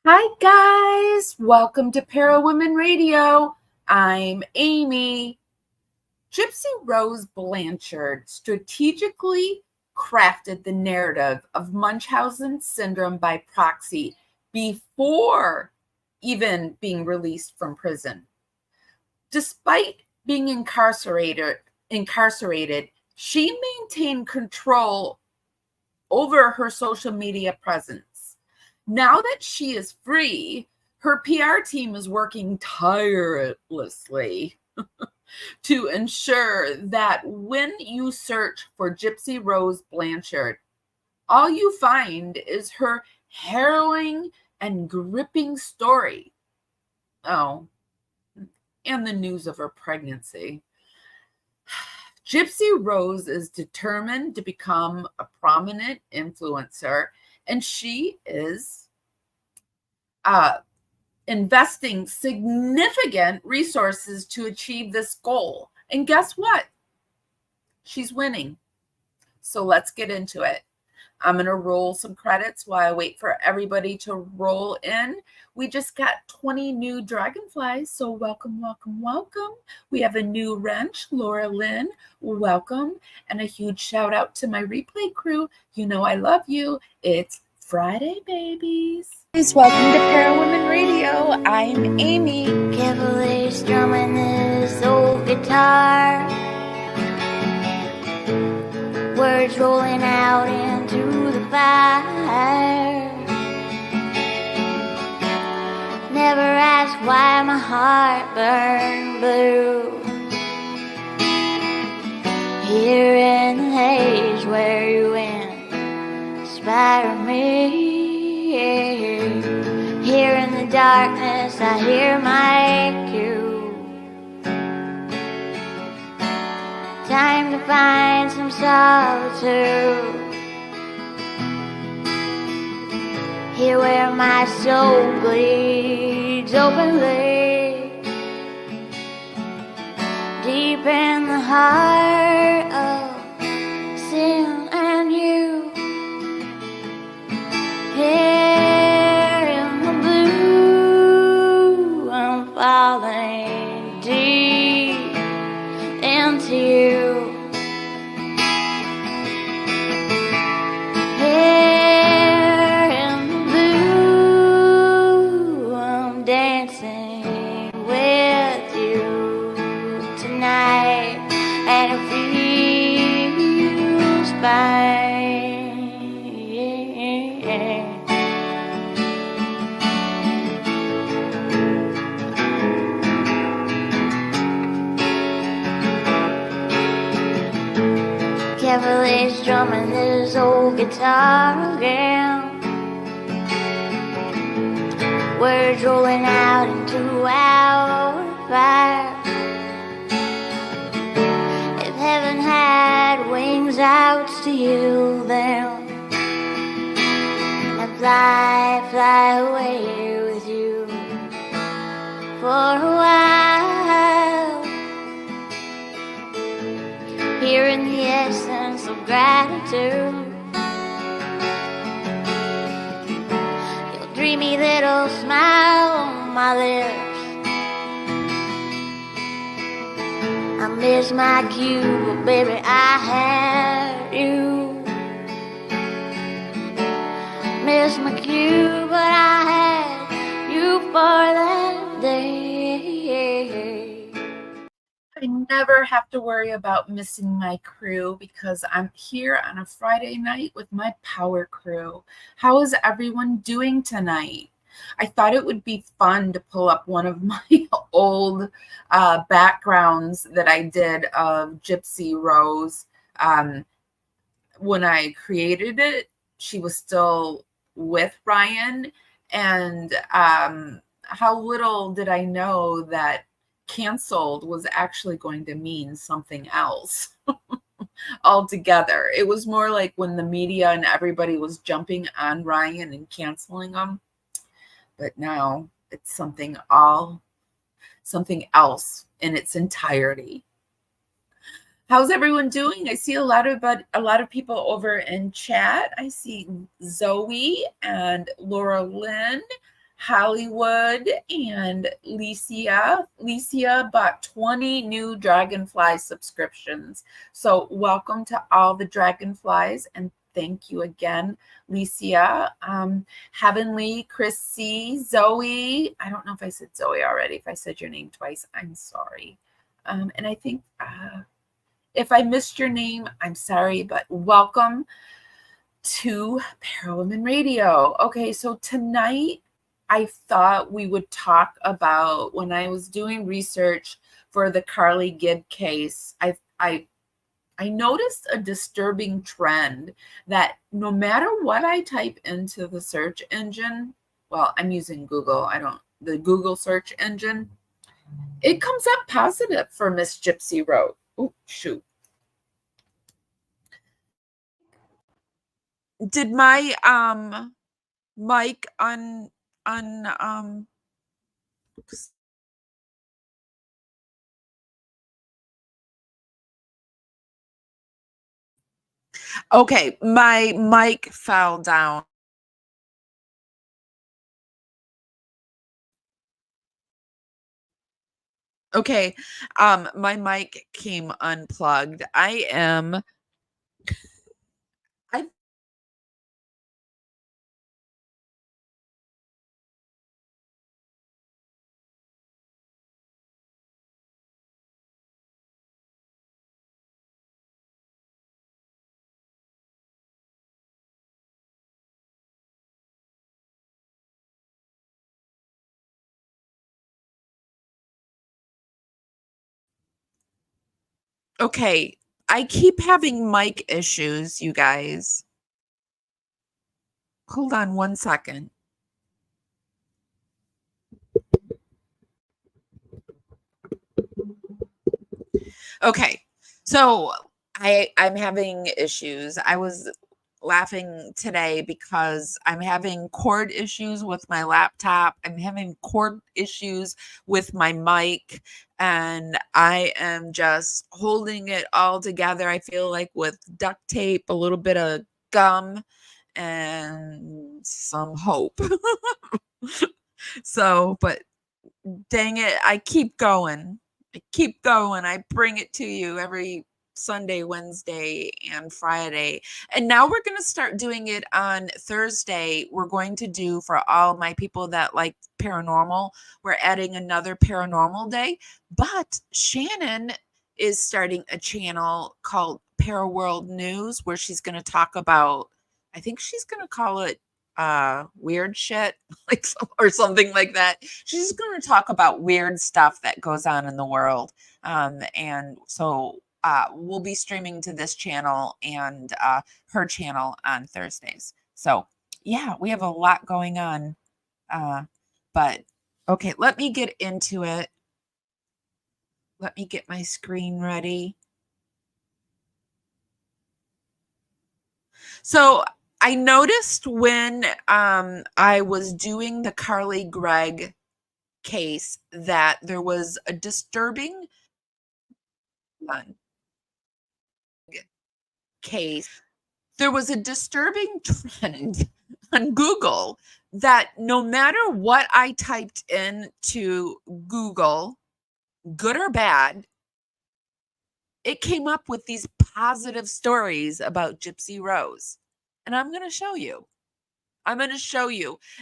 Hi, guys. Welcome to Parawomenradio. I'm Amy. Gypsy Rose Blanchard strategically crafted the narrative of Munchausen syndrome by proxy before even being released from prison. Despite being incarcerated, she maintained control over her social media presence. Now that she is free, her PR team is working tirelessly to ensure that when you search for Gypsy Rose Blanchard, all you find is her harrowing and gripping story. Oh, and the news of her pregnancy. Gypsy Rose is determined to become a prominent influencer, and she is investing significant resources to achieve this goal. And guess what? She's winning. So let's get into it. I'm going to roll some credits while I wait for everybody to roll in. We just got 20 new dragonflies, so welcome, welcome, welcome. We have a new wrench, Laura Lynn, welcome. And a huge shout out to my replay crew. You know I love you. It's Friday, babies. Welcome to Parawomenradio. I'm Amy. Carefully strumming this old guitar, words rolling out into the fire. Never ask why my heart burned blue. Here in the haze where you inspire me. Here in the darkness I hear my cue. Time to find some solitude. Here where my soul bleeds openly, deep in the heart of sin and you. Here in the blue, I'm falling deep into you. Here in the blue, I'm dancing with you tonight, and it feels fine. Carefully strumming this old guitar again, words rolling out into our fire. If heaven had wings, out to you then, and fly away with you for a while. Here in the essence of gratitude, your dreamy little smile on my lips. I miss my cue, but baby I had you. Miss my cue, but I had you for that day. I never have to worry about missing my crew because I'm here on a Friday night with my power crew. How is everyone doing tonight? I thought it would be fun to pull up one of my old backgrounds that I did of Gypsy Rose. When I created it, she was still with Ryan, and how little did I know that canceled was actually going to mean something else altogether. It was more like when the media and everybody was jumping on Ryan and canceling him, but now it's something else in its entirety. How's everyone doing? I see a lot of people over in chat. I see Zoe and Laura Lynn. Hollywood and Licia. Licia bought 20 new Dragonfly subscriptions. So welcome to all the Dragonflies, and thank you again, Licia. Heavenly, Chris C, Zoe. I don't know if I said Zoe already. If I said your name twice, I'm sorry. And I think if I missed your name, I'm sorry, but welcome to Parawomenradio. Okay, so tonight I thought we would talk about, when I was doing research for the Carly Gibb case, I noticed a disturbing trend that no matter what I type into the search engine, well, I'm using Google, the Google search engine, it comes up positive for Miss Gypsy Rose. Oh, shoot. Did my mic on okay, my mic fell down. Okay, my mic came unplugged. I okay, I keep having mic issues, you guys. Hold on one second. Okay, so I'm having issues. I was laughing today because I'm having cord issues with my laptop. I'm having cord issues with my mic, and I am just holding it all together. I feel like with duct tape, a little bit of gum, and some hope. So, but dang it, I keep going. I bring it to you every Sunday, Wednesday, and Friday. And now we're going to start doing it on Thursday. We're going to do, for all my people that like paranormal, we're adding another paranormal day. But Shannon is starting a channel called Paraworld News, where she's going to talk about, I think she's going to call it weird shit, like or something like that. She's going to talk about weird stuff that goes on in the world. And so we'll be streaming to this channel and her channel on Thursdays. So yeah, we have a lot going on. But okay, let me get into it. Let me get my screen ready. So I noticed when I was doing the Carly Gregg case that there was a disturbing case. There was a disturbing trend on Google that no matter what I typed into Google, good or bad, it came up with these positive stories about Gypsy Rose. And I'm going to show you.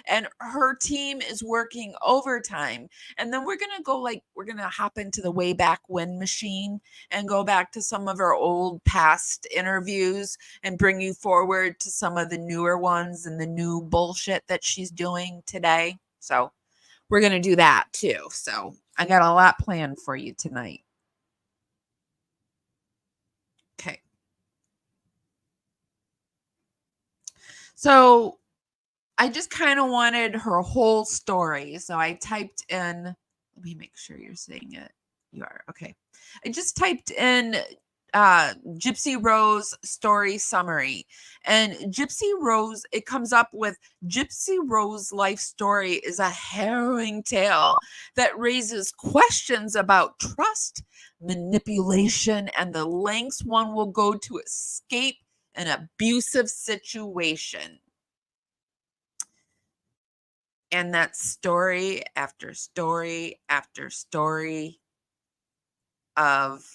And her team is working overtime. And then we're going to go, we're going to hop into the Wayback When machine and go back to some of our old past interviews and bring you forward to some of the newer ones and the new bullshit that she's doing today. So we're going to do that too. So I got a lot planned for you tonight. Okay. So I just kind of wanted her whole story. So I typed in, let me make sure you're saying it. You are. Okay. I just typed in Gypsy Rose story summary. And Gypsy Rose, it comes up with Gypsy Rose life story is a harrowing tale that raises questions about trust, manipulation, and the lengths one will go to escape an abusive situation. And that story after story after story of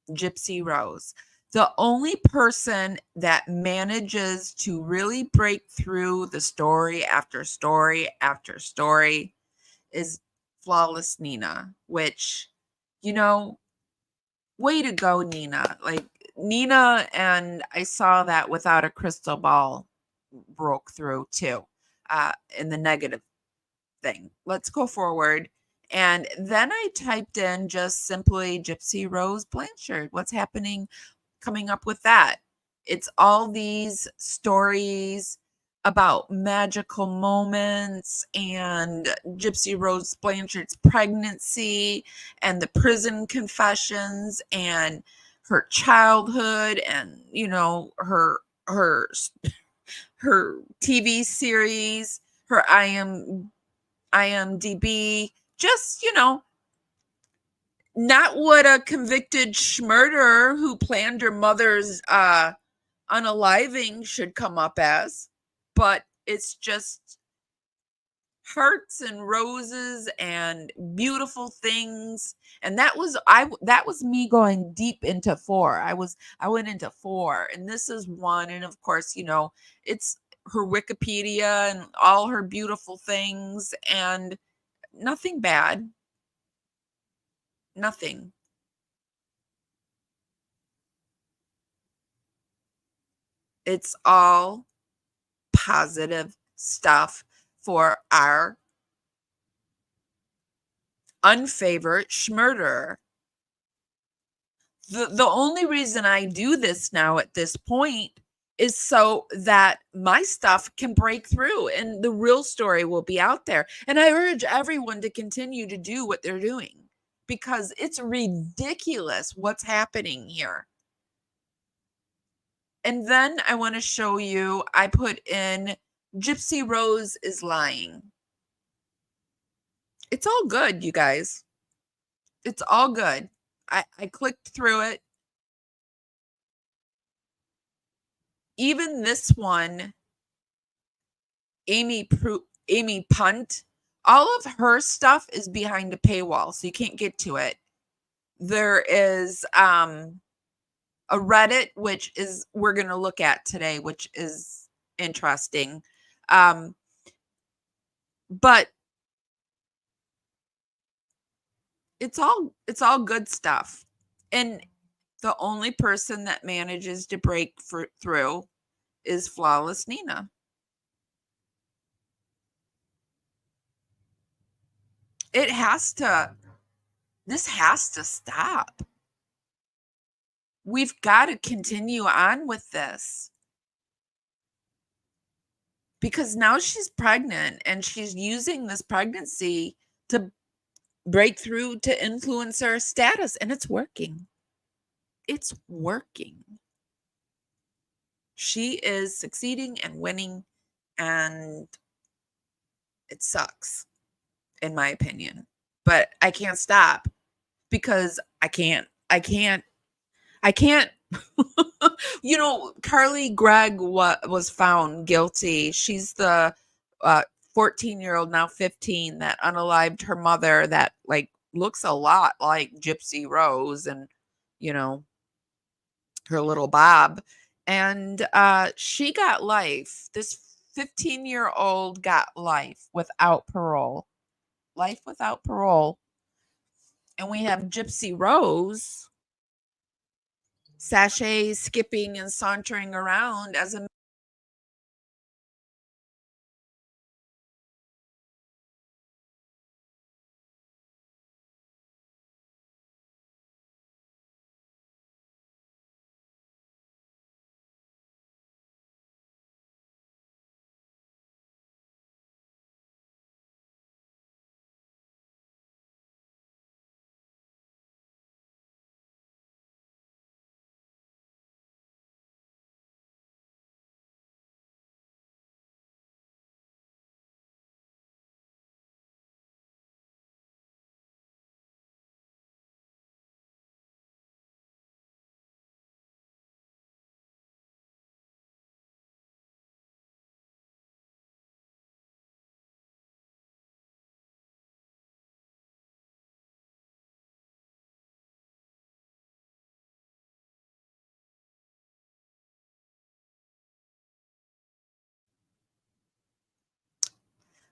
Gypsy Rose. The only person that manages to really break through the story after story after story is Flawless Nina, which, you know, way to go, Nina. Like, Nina, and I saw that Without a Crystal Ball broke through too, in the negative thing. Let's go forward. And then I typed in just simply Gypsy Rose Blanchard. What's happening coming up with that? It's all these stories about magical moments and Gypsy Rose Blanchard's pregnancy and the prison confessions and her childhood and, you know, her her TV series, her IMDb, just, you know, not what a convicted murderer who planned her mother's unaliving should come up as, but it's just hearts and roses and beautiful things. And that was me going deep into 4. I went into 4, and this is 1. And of course, you know, it's her Wikipedia and all her beautiful things, and nothing bad. Nothing. It's all positive stuff for our unfavorite schmurderer. The only reason I do this now at this point is so that my stuff can break through and the real story will be out there. And I urge everyone to continue to do what they're doing because it's ridiculous what's happening here. And then I want to show you, I put in Gypsy Rose is lying. It's all good, you guys. It's all good. I clicked through it. Even this one, Amy Punt, all of her stuff is behind a paywall, so you can't get to it. There is a Reddit, which is we're going to look at today, which is interesting. But it's all good stuff. And the only person that manages to break through is Flawless Nina. This has to stop. We've got to continue on with this. Because now she's pregnant and she's using this pregnancy to break through to influencer status, and it's working. It's working. She is succeeding and winning, and it sucks, in my opinion. But I can't stop because I can't. You know, Carly Gregg was found guilty. She's the 14-year-old, now 15, that unalived her mother that like looks a lot like Gypsy Rose and, you know, her little Bob. And she got life. This 15-year-old got life without parole. Life without parole. And we have Gypsy Rose sashay skipping and sauntering around as a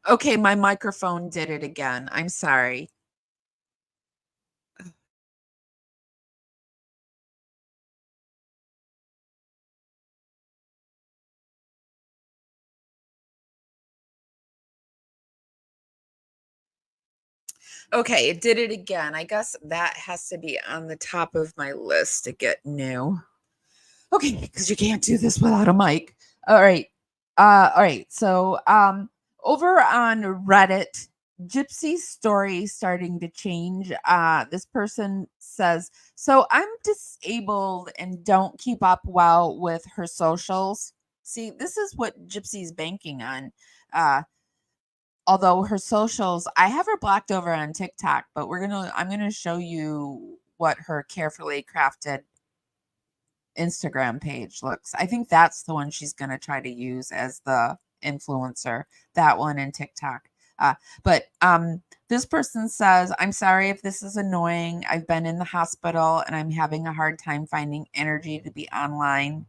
Okay, my microphone did it again. I'm sorry. Okay, it did it again. I guess that has to be on the top of my list to get new. Okay, because you can't do this without a mic. All right. All right. So over on Reddit, Gypsy's story starting to change. This person says, so I'm disabled and don't keep up well with her socials. See, this is what Gypsy's banking on. Uh, although her socials, I have her blocked over on TikTok, but I'm gonna show you what her carefully crafted Instagram page looks. I think that's the one she's gonna try to use as the influencer. That one and TikTok. But this person says, I'm sorry if this is annoying. I've been in the hospital and I'm having a hard time finding energy to be online.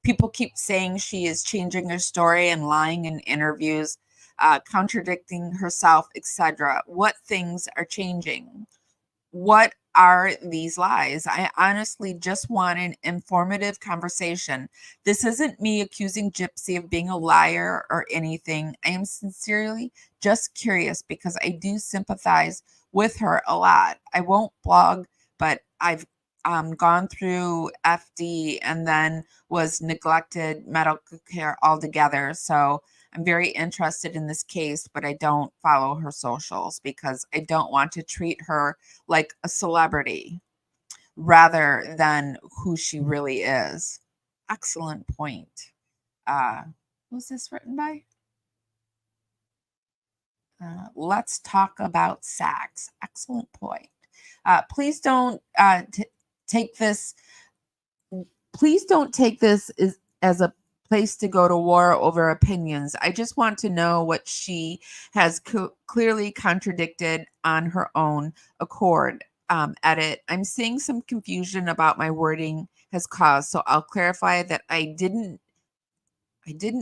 People keep saying she is changing her story and lying in interviews, contradicting herself, etc. What things are changing? What are these lies? I honestly just want an informative conversation. This isn't me accusing Gypsy of being a liar or anything. I am sincerely just curious because I do sympathize with her a lot. I won't blog, but I've gone through FD and then was neglected medical care altogether. So I'm very interested in this case, but I don't follow her socials because I don't want to treat her like a celebrity rather than who she really is. Excellent point. Uh, who's this written by? Let's talk about sex. Excellent point. Please don't take this. Please don't take this as a place to go to war over opinions. I just want to know what she has clearly contradicted on her own accord. Edit. I'm seeing some confusion about my wording has caused, so I'll clarify that I didn't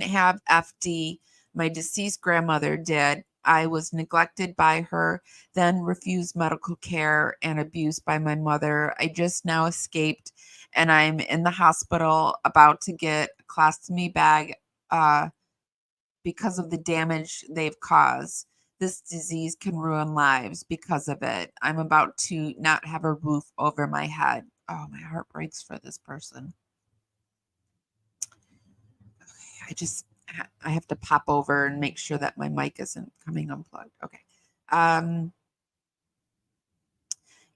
have FD. My deceased grandmother did. I was neglected by her, then refused medical care and abused by my mother. I just now escaped and I'm in the hospital about to get a colostomy bag uh, because of the damage they've caused. This disease can ruin lives because of it. I'm about to not have a roof over my head. Oh, my heart breaks for this person. I have to pop over and make sure that my mic isn't coming unplugged. Okay. Um,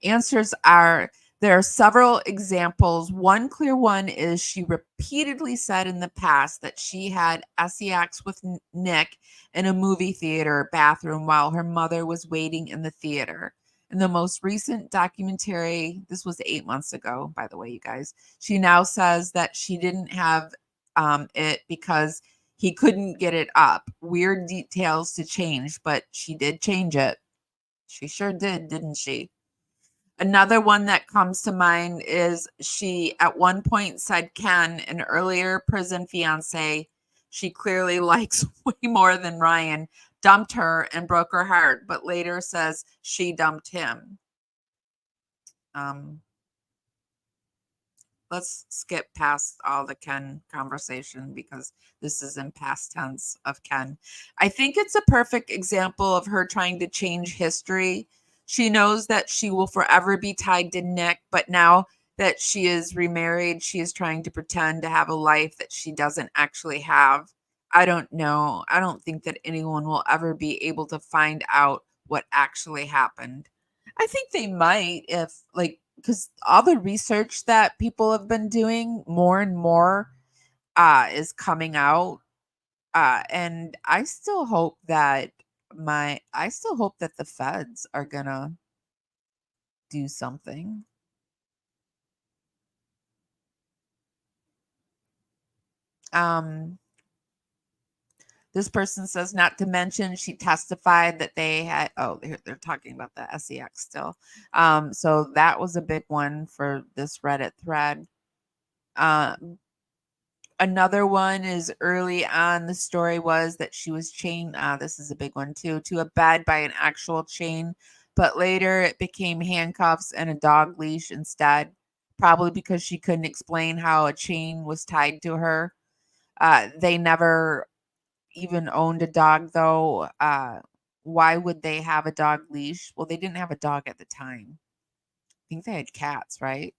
Answers are there are several examples. One clear one is she repeatedly said in the past that she had sex with Nick in a movie theater bathroom while her mother was waiting in the theater. In the most recent documentary, this was 8 months ago, by the way, you guys, she now says that she didn't have it because he couldn't get it up. Weird details to change, but she did change it. She sure did, didn't she? Another one that comes to mind is she at one point said Ken, an earlier prison fiance she clearly likes way more than Ryan, dumped her and broke her heart, but later says she dumped him. Um, let's skip past all the Ken conversation because this is in past tense of Ken. I think it's a perfect example of her trying to change history. She knows that she will forever be tied to Nick, but now that she is remarried, she is trying to pretend to have a life that she doesn't actually have. I don't know. I don't think that anyone will ever be able to find out what actually happened. I think they might if like because all the research that people have been doing more and more is coming out and I still hope that the feds are gonna do something. um this person says not to mention she testified that they had they're talking about the sex still. So that was a big one for this Reddit thread. Another one is early on, the story was that she was chained. This is a big one too, to a bed by an actual chain, but later it became handcuffs and a dog leash instead, probably because she couldn't explain how a chain was tied to her. They never even owned a dog, though. Why would they have a dog leash? Well, they didn't have a dog at the time. I think they had cats, right?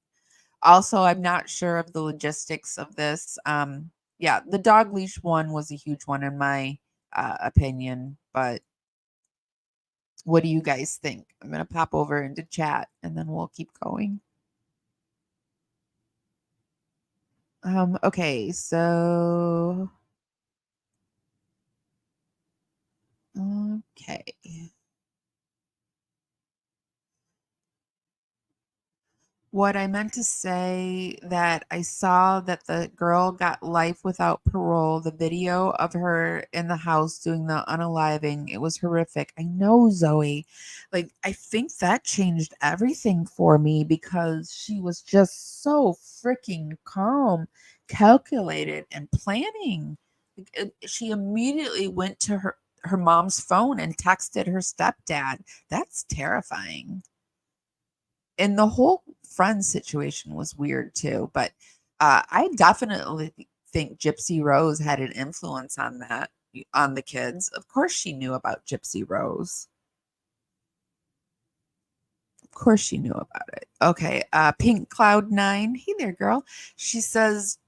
Also, I'm not sure of the logistics of this. Yeah, the dog leash one was a huge one in my opinion, but what do you guys think? I'm going to pop over into chat and then we'll keep going. Okay, so okay. What I meant to say, that I saw that the girl got life without parole. The video of her in the house doing the unaliving, it was horrific. I know, Zoe. Like, I think that changed everything for me because she was just so freaking calm, calculated, and planning. She immediately went to her mom's phone and texted her stepdad. That's terrifying. And the whole friend situation was weird too. But I definitely think Gypsy Rose had an influence on that, on the kids. Of course, she knew about Gypsy Rose. Of course, she knew about it. Okay, Pink Cloud 9. Hey there, girl. She says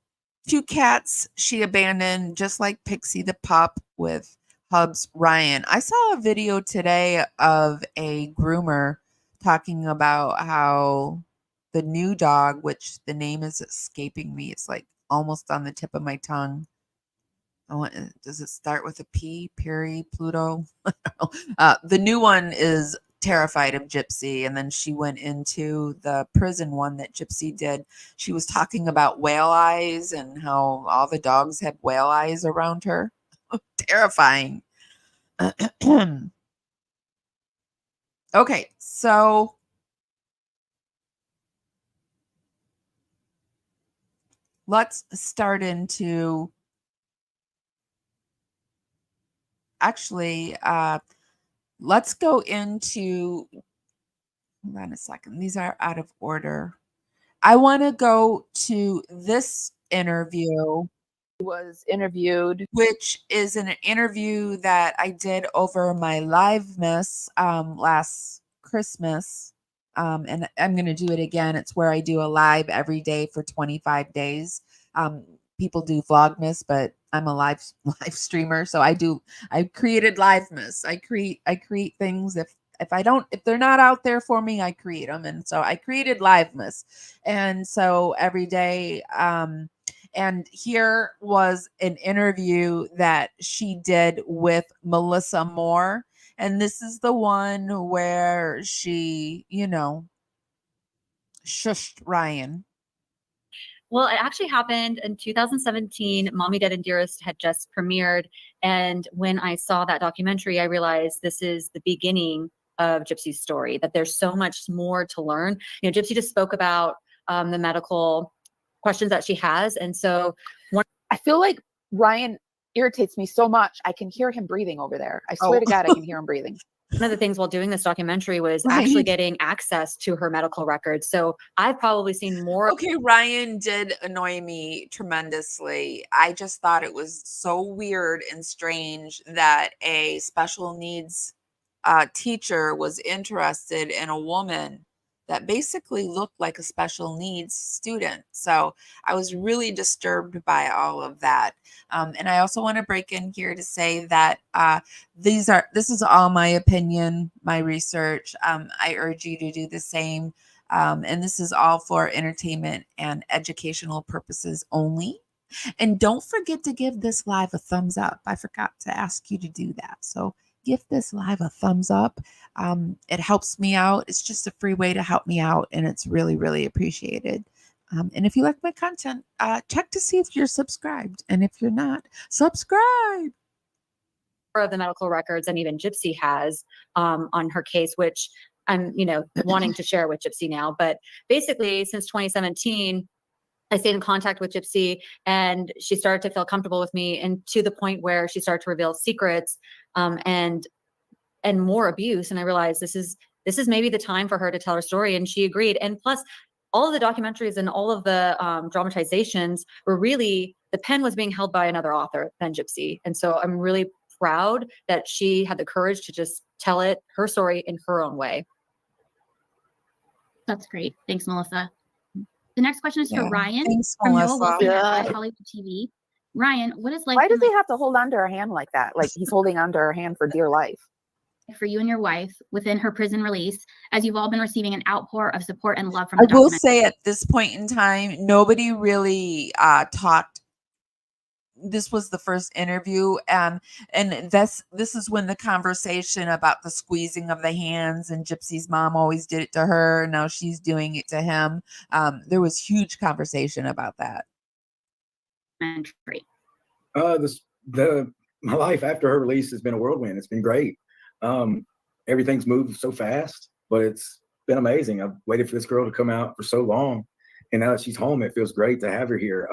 2 cats she abandoned, just like Pixie the pup with Hub's Ryan. I saw a video today of a groomer talking about how the new dog, which the name is escaping me, it's like almost on the tip of my tongue. Does it start with a P? Piri, Pluto? The new one is terrified of Gypsy, and then she went into the prison one that Gypsy did. She was talking about whale eyes and how all the dogs had whale eyes around her. Terrifying. Okay, so let's start into actually let's go into, hold on a second, these are out of order. I want to go to this interview. Was interviewed, which is an interview that I did over my live miss last Christmas. And I'm going to do it again. It's where I do a live every day for 25 days. People do Vlogmas, but I'm a live streamer, so I created Livemas. I create things. If they're not out there for me, I create them. And so I created Livemas. And so every day, and here was an interview that she did with Melissa Moore. And this is the one where she, shushed Ryan. Well, it actually happened in 2017. Mommy, Dead, and Dearest had just premiered. And when I saw that documentary, I realized this is the beginning of Gypsy's story, that there's so much more to learn. Gypsy just spoke about the medical questions that she has. And so I feel like Ryan irritates me so much. I can hear him breathing over there. I swear to God, I can hear him breathing. One of the things while doing this documentary was actually getting access to her medical records. So I've probably seen more. Okay, Ryan did annoy me tremendously. I just thought it was so weird and strange that a special needs teacher was interested in a woman that basically looked like a special needs student. So I was really disturbed by all of that. And I also want to break in here to say that this is all my opinion, my research. I urge you to do the same. And this is all for entertainment and educational purposes only. And don't forget to give this live a thumbs up. I forgot to ask you to do that. So give this live a thumbs up. It helps me out. It's just a free way to help me out, and it's really, really appreciated. And if you like my content, check to see if you're subscribed. And if you're not, subscribe. Of the medical records, and even Gypsy has on her case, which I'm, wanting to share with Gypsy now. But basically, since 2017, I stayed in contact with Gypsy, and she started to feel comfortable with me, and to the point where she started to reveal secrets, and more abuse. And I realized this is maybe the time for her to tell her story, and she agreed. And plus, all of the documentaries and all of the dramatizations were really, the pen was being held by another author than Gypsy, and so I'm really proud that she had the courage to just tell her story in her own way. That's great. Thanks, Melissa. The next question is for Ryan Thanks, from Noah Melissa. Wilson at Hollywood TV. Ryan, what is life Why does he have to hold onto her hand like that? Like he's holding onto her hand for dear life. for you and your wife within her prison release, as you've all been receiving an outpour of support and love from I the will documentary? say at this point in time, nobody really talked. This was the first interview, and this is when the conversation about the squeezing of the hands, and Gypsy's mom always did it to her, now she's doing it to him. There was huge conversation about that. My life after her release has been a whirlwind. It's been great. Everything's moved so fast, but it's been amazing. I've waited for this girl to come out for so long, and now that she's home, it feels great to have her here.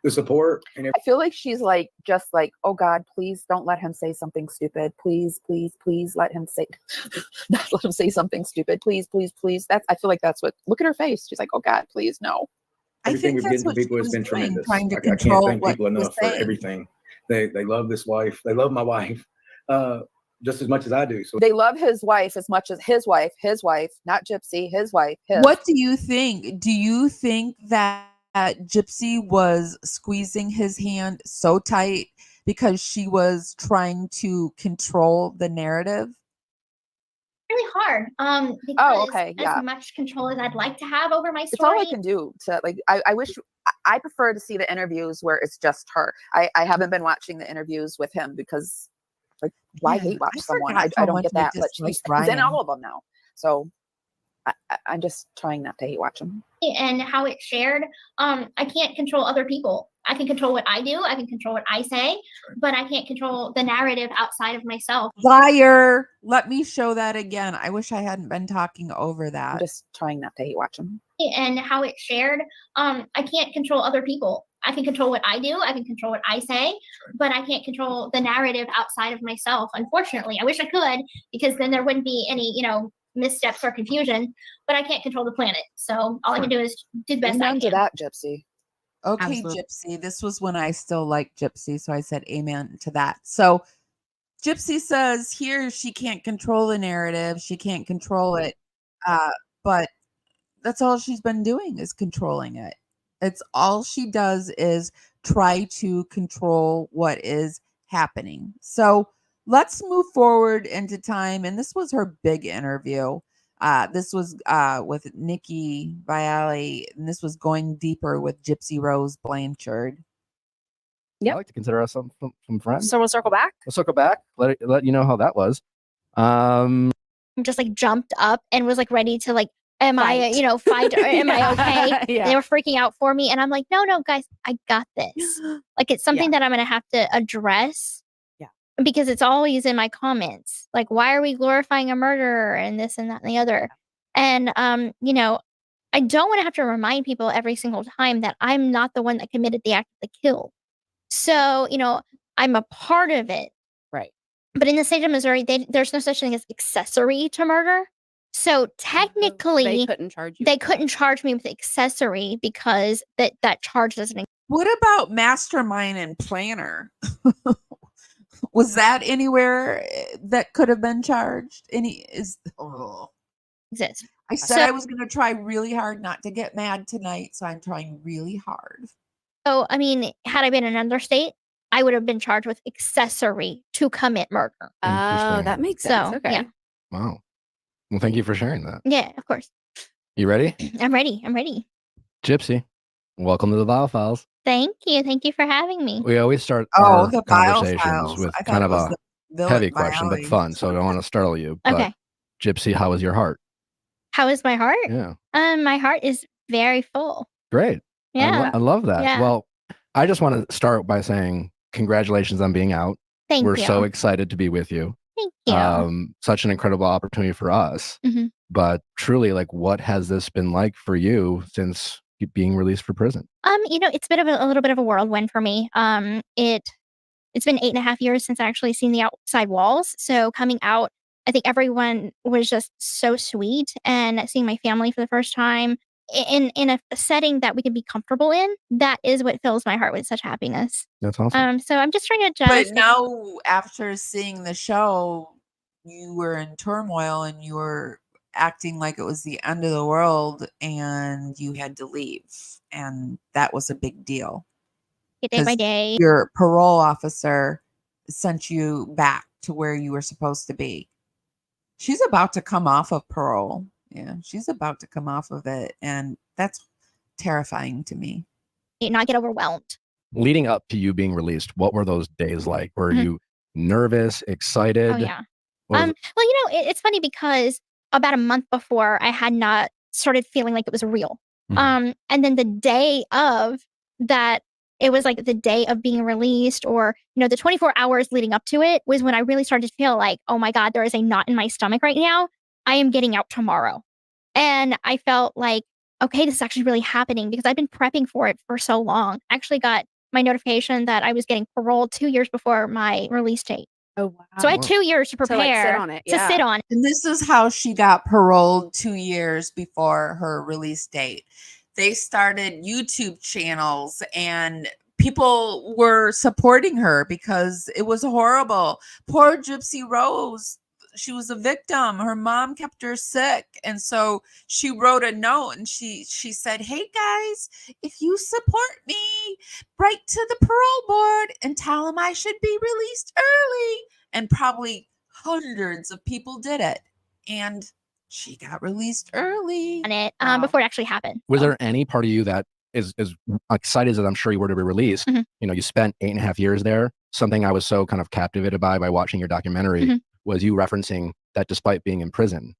The support and I feel like she's like, just like, oh God, please don't let him say something stupid. Please, please, please let him say, not let him say something stupid. Please, please, please. I feel like that's what, look at her face. She's like, oh God, please, no. everything we've given to people has been tremendous. I can't thank people enough for everything. They love this wife. They love my wife just as much as I do. So they love his wife as much as his wife, not Gypsy, his wife. What do you think? Do you think that Gypsy was squeezing his hand so tight because she was trying to control the narrative? Really hard. Because as much control as I'd like to have over my story. It's all I can do to like. I wish I prefer to see the interviews where it's just her. I haven't been watching the interviews with him because, like, why hate watch someone? I don't get that. But he's in all of them now, so I'm just trying not to hate watch him. And how it's shared. I can't control other people. I can control what I do. I can control what I say, but I can't control the narrative outside of myself. Liar. Let me show that again. I wish I hadn't been talking over that. I'm just trying not to hate watch him. And how it's shared. I can't control other people. I can control what I do. I can control what I say, but I can't control the narrative outside of myself. Unfortunately, I wish I could, because then there wouldn't be any, missteps or confusion, but I can't control the planet. So all I can do is do the best I can. To that, Gypsy. Okay, absolutely. Gypsy. This was when I still liked Gypsy, so I said amen to that. So Gypsy says here she can't control the narrative. She can't control it. But that's all she's been doing is controlling it. It's all she does is try to control what is happening. So let's move forward into time. And this was her big interview. This was with Nikki Viall, and this was going deeper with Gypsy Rose Blanchard. Yep. I like to consider us some friends. So we'll circle back. Let you know how that was. Just like jumped up and was like ready to like, am fight. I, fight or am I okay? Yeah. They were freaking out for me. And I'm like, no, guys, I got this. Like, it's something that I'm going to have to address. Because it's always in my comments, like, why are we glorifying a murderer and this and that and the other? And, I don't want to have to remind people every single time that I'm not the one that committed the act of the kill. So, I'm a part of it. Right. But in the state of Missouri, there's no such thing as accessory to murder. So technically, they couldn't charge you. They couldn't charge me with accessory because that charge doesn't. What about mastermind and planner? Was that anywhere that could have been charged? Exist. I said I was going to try really hard not to get mad tonight, so I'm trying really hard. So, I mean, had I been in another state, I would have been charged with accessory to commit murder. Oh, that makes sense. So, okay. Yeah. Wow. Well, thank you for sharing that. Yeah, of course. You ready? I'm ready. Gypsy, welcome to the Viall Files. Thank you for having me. We always start our conversations with kind of a heavy question, but fun. So I don't want to startle you. But okay. Gypsy, how is your heart? How is my heart? Yeah. My heart is very full. Great. Yeah. I love that. Yeah. Well, I just want to start by saying congratulations on being out. Thank you. We're so excited to be with you. Thank you. Such an incredible opportunity for us. Mm-hmm. But truly, like, what has this been like for you since being released for prison? It's been a little bit of a whirlwind for me. It's been 8.5 years since I actually seen the outside walls. So coming out, I think everyone was just so sweet, and seeing my family for the first time in a setting that we can be comfortable in, that is what fills my heart with such happiness. That's awesome. So I'm just trying to But adjust. now, after seeing the show, you were in turmoil and you were acting like it was the end of the world and you had to leave. And that was a big deal. Day by day. Your parole officer sent you back to where you were supposed to be. She's about to come off of parole. Yeah, she's about to come off of it. And that's terrifying to me. Not get overwhelmed. Leading up to you being released, what were those days like? Were you nervous, excited? Oh, yeah. Well, it's funny because about a month before, I had not started feeling like it was real. And then the day of that, it was like the day of being released, or, the 24 hours leading up to it was when I really started to feel like, oh my God, there is a knot in my stomach right now. I am getting out tomorrow. And I felt like, okay, this is actually really happening, because I've been prepping for it for so long. I actually got my notification that I was getting paroled 2 years before my release date. Oh, wow. So I had 2 years to prepare sit on it. to sit on it. And this is how she got paroled 2 years before her release date. They started YouTube channels and people were supporting her because it was horrible. Poor Gypsy Rose. She was a victim. Her mom kept her sick. And so she wrote a note and she said, hey guys, if you support me, write to the parole board and tell them I should be released early. And probably hundreds of people did it. And she got released early. On it before it actually happened. Was there any part of you that is excited as I'm sure you were to be released? You spent 8.5 years there. Something I was so kind of captivated by watching your documentary was you referencing that despite being in prison,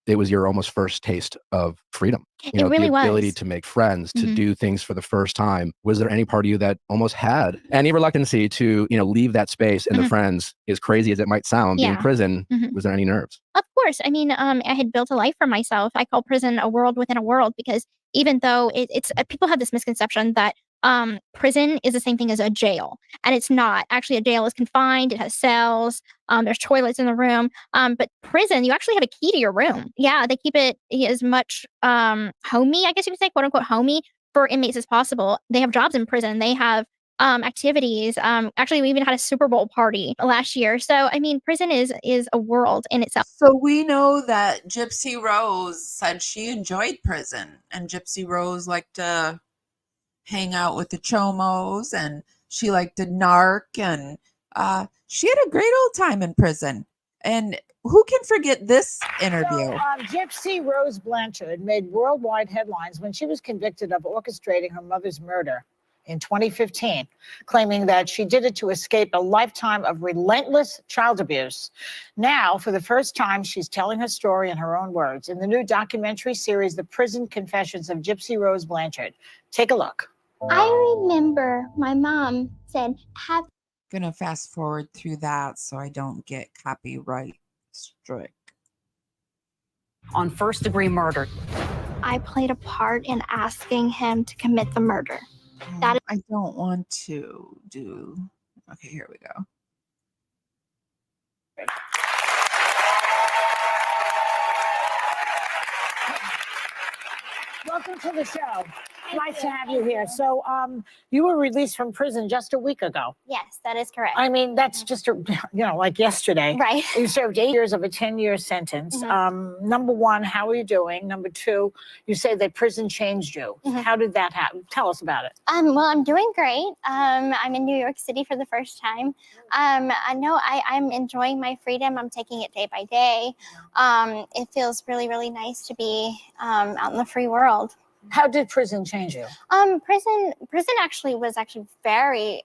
it was your almost first taste of freedom. It really the ability was. to make friends, to do things for the first time. Was there any part of you that almost had any reluctancy to, leave that space and the friends, as crazy as it might sound, being in prison? Was there any nerves? Of course. I mean, I had built a life for myself. I call prison a world within a world, because even though it's people have this misconception that prison is the same thing as a jail, and it's not. Actually, a jail is confined. It has cells. There's toilets in the room. But prison, you actually have a key to your room. Yeah, they keep it as much homey, I guess you could say, quote unquote homey, for inmates as possible. They have jobs in prison. They have activities. Actually, we even had a Super Bowl party last year. So, I mean, prison is a world in itself. So we know that Gypsy Rose said she enjoyed prison, and Gypsy Rose liked to hang out with the chomos, and she liked to narc, and she had a great old time in prison. And who can forget this interview? So, Gypsy Rose Blanchard made worldwide headlines when she was convicted of orchestrating her mother's murder in 2015, claiming that she did it to escape a lifetime of relentless child abuse. Now, for the first time, she's telling her story in her own words in the new documentary series, The Prison Confessions of Gypsy Rose Blanchard. Take a look. I remember my mom said, Gonna fast forward through that so I don't get copyright strike. On first-degree murder. I played a part in asking him to commit the murder. I don't want to do. Okay, here we go. Welcome to the show. Nice to have you here. So, you were released from prison just a week ago. Yes, that is correct. I mean, that's just like yesterday. Right. You served 8 years of a 10-year sentence. Number one, how are you doing? Number two, you say that prison changed you. How did that happen? Tell us about it. Well, I'm doing great. I'm in New York City for the first time. I know I'm enjoying my freedom. I'm taking it day by day. It feels really, really nice to be out in the free world. How did prison change you? Prison actually was very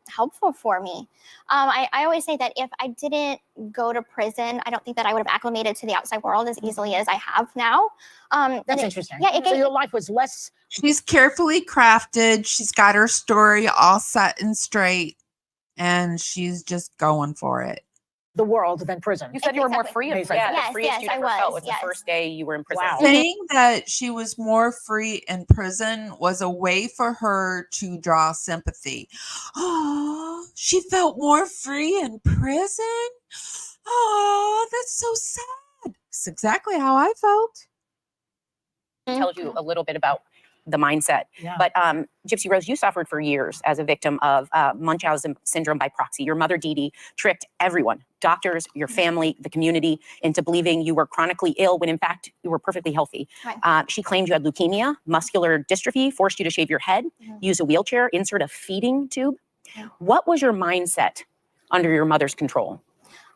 helpful for me. I always say that if I didn't go to prison, I don't think that I would have acclimated to the outside world as easily as I have now. That's interesting. Yeah, so your life was less. She's carefully crafted. She's got her story all set and straight, and she's just going for it. the world than prison. You said you were more free in prison. Amazing. Yeah, Yes, the freest yes, you'd I ever felt was, was yes. the first day you were in prison. Wow. Saying that she was more free in prison was a way for her to draw sympathy. Oh, she felt more free in prison? Oh, that's so sad. It's exactly how I felt. Tells you a little bit about the mindset. Yeah. But Gypsy Rose, you suffered for years as a victim of Munchausen syndrome by proxy. Your mother, Dee Dee, tricked everyone, doctors, your family, the community, into believing you were chronically ill when in fact you were perfectly healthy. Right. She claimed you had leukemia, muscular dystrophy, forced you to shave your head, use a wheelchair, insert a feeding tube. What was your mindset under your mother's control?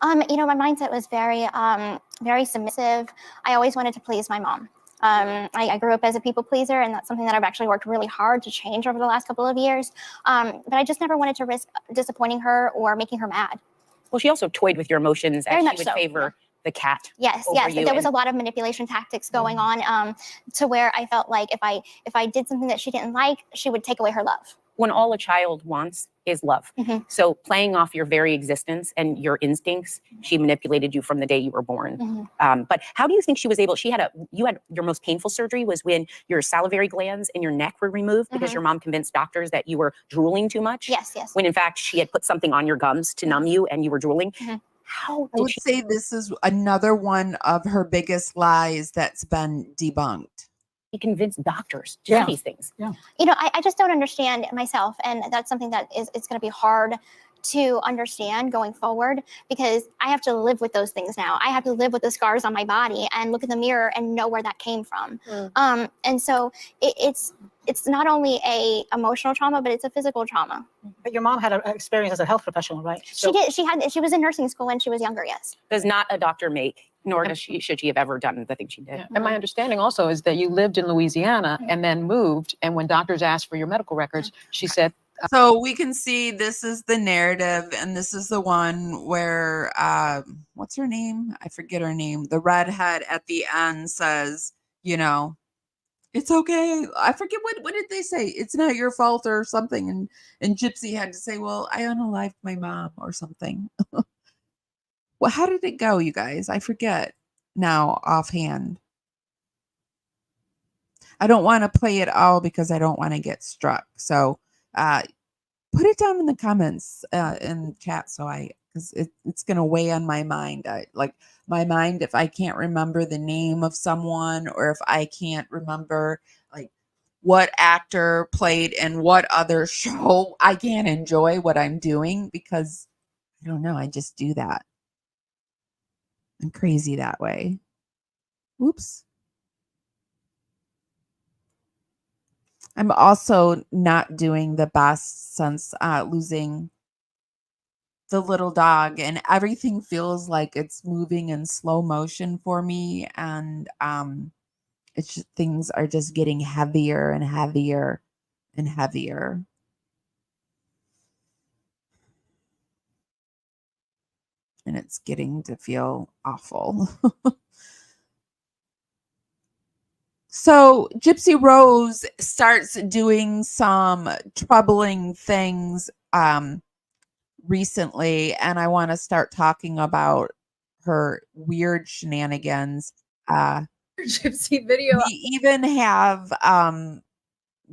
You know, my mindset was very submissive. I always wanted to please my mom. I grew up as a people pleaser, and that's something that I've actually worked really hard to change over the last couple of years. But I just never wanted to risk disappointing her or making her mad. Well, she also toyed with your emotions as Very she much would so, favor the cat. Yes, over yes. you. There was a lot of manipulation tactics going on to where I felt like if I did something that she didn't like, she would take away her love. When all a child wants is love. So playing off your very existence and your instincts, she manipulated you from the day you were born. But how do you think she was able, you had your most painful surgery was when your salivary glands in your neck were removed because your mom convinced doctors that you were drooling too much. Yes, yes. When in fact she had put something on your gums to numb you and you were drooling. How I did would she say this is another one of her biggest lies that's been debunked. convince doctors to do these things? Yeah. You know, I just don't understand myself, and that's something that it's going to be hard to understand going forward, because I have to live with those things now. I have to live with the scars on my body and look in the mirror and know where that came from. And so it's not only a emotional trauma, but it's a physical trauma. But your mom had an experience as a health professional, right? She did. She was in nursing school when she was younger. Yes. Does not a doctor make, nor does should she have ever done the thing she did. And my understanding also is that you lived in Louisiana and then moved, and when doctors asked for your medical records, she said, So we can see this is the narrative, and this is the one where what's her name? I forget her name. The redhead at the end says, you know, it's okay. I forget what did they say? It's not your fault or something. And Gypsy had to say, well, I unalived my mom or something. Well, how did it go, you guys? I forget now offhand. I don't want to play it all because I don't want to get struck. So put it down in the comments in chat, so because it's gonna weigh on my mind. My mind, if I can't remember the name of someone, or if I can't remember like what actor played in what other show, I can't enjoy what I'm doing because I don't know. I just do that. I'm crazy that way. Oops. I'm also not doing the best since losing the little dog, and everything feels like it's moving in slow motion for me, and it's just, things are just getting heavier and heavier and heavier. And it's getting to feel awful. So Gypsy Rose starts doing some troubling things recently, and I want to start talking about her weird shenanigans. Gypsy video. We even have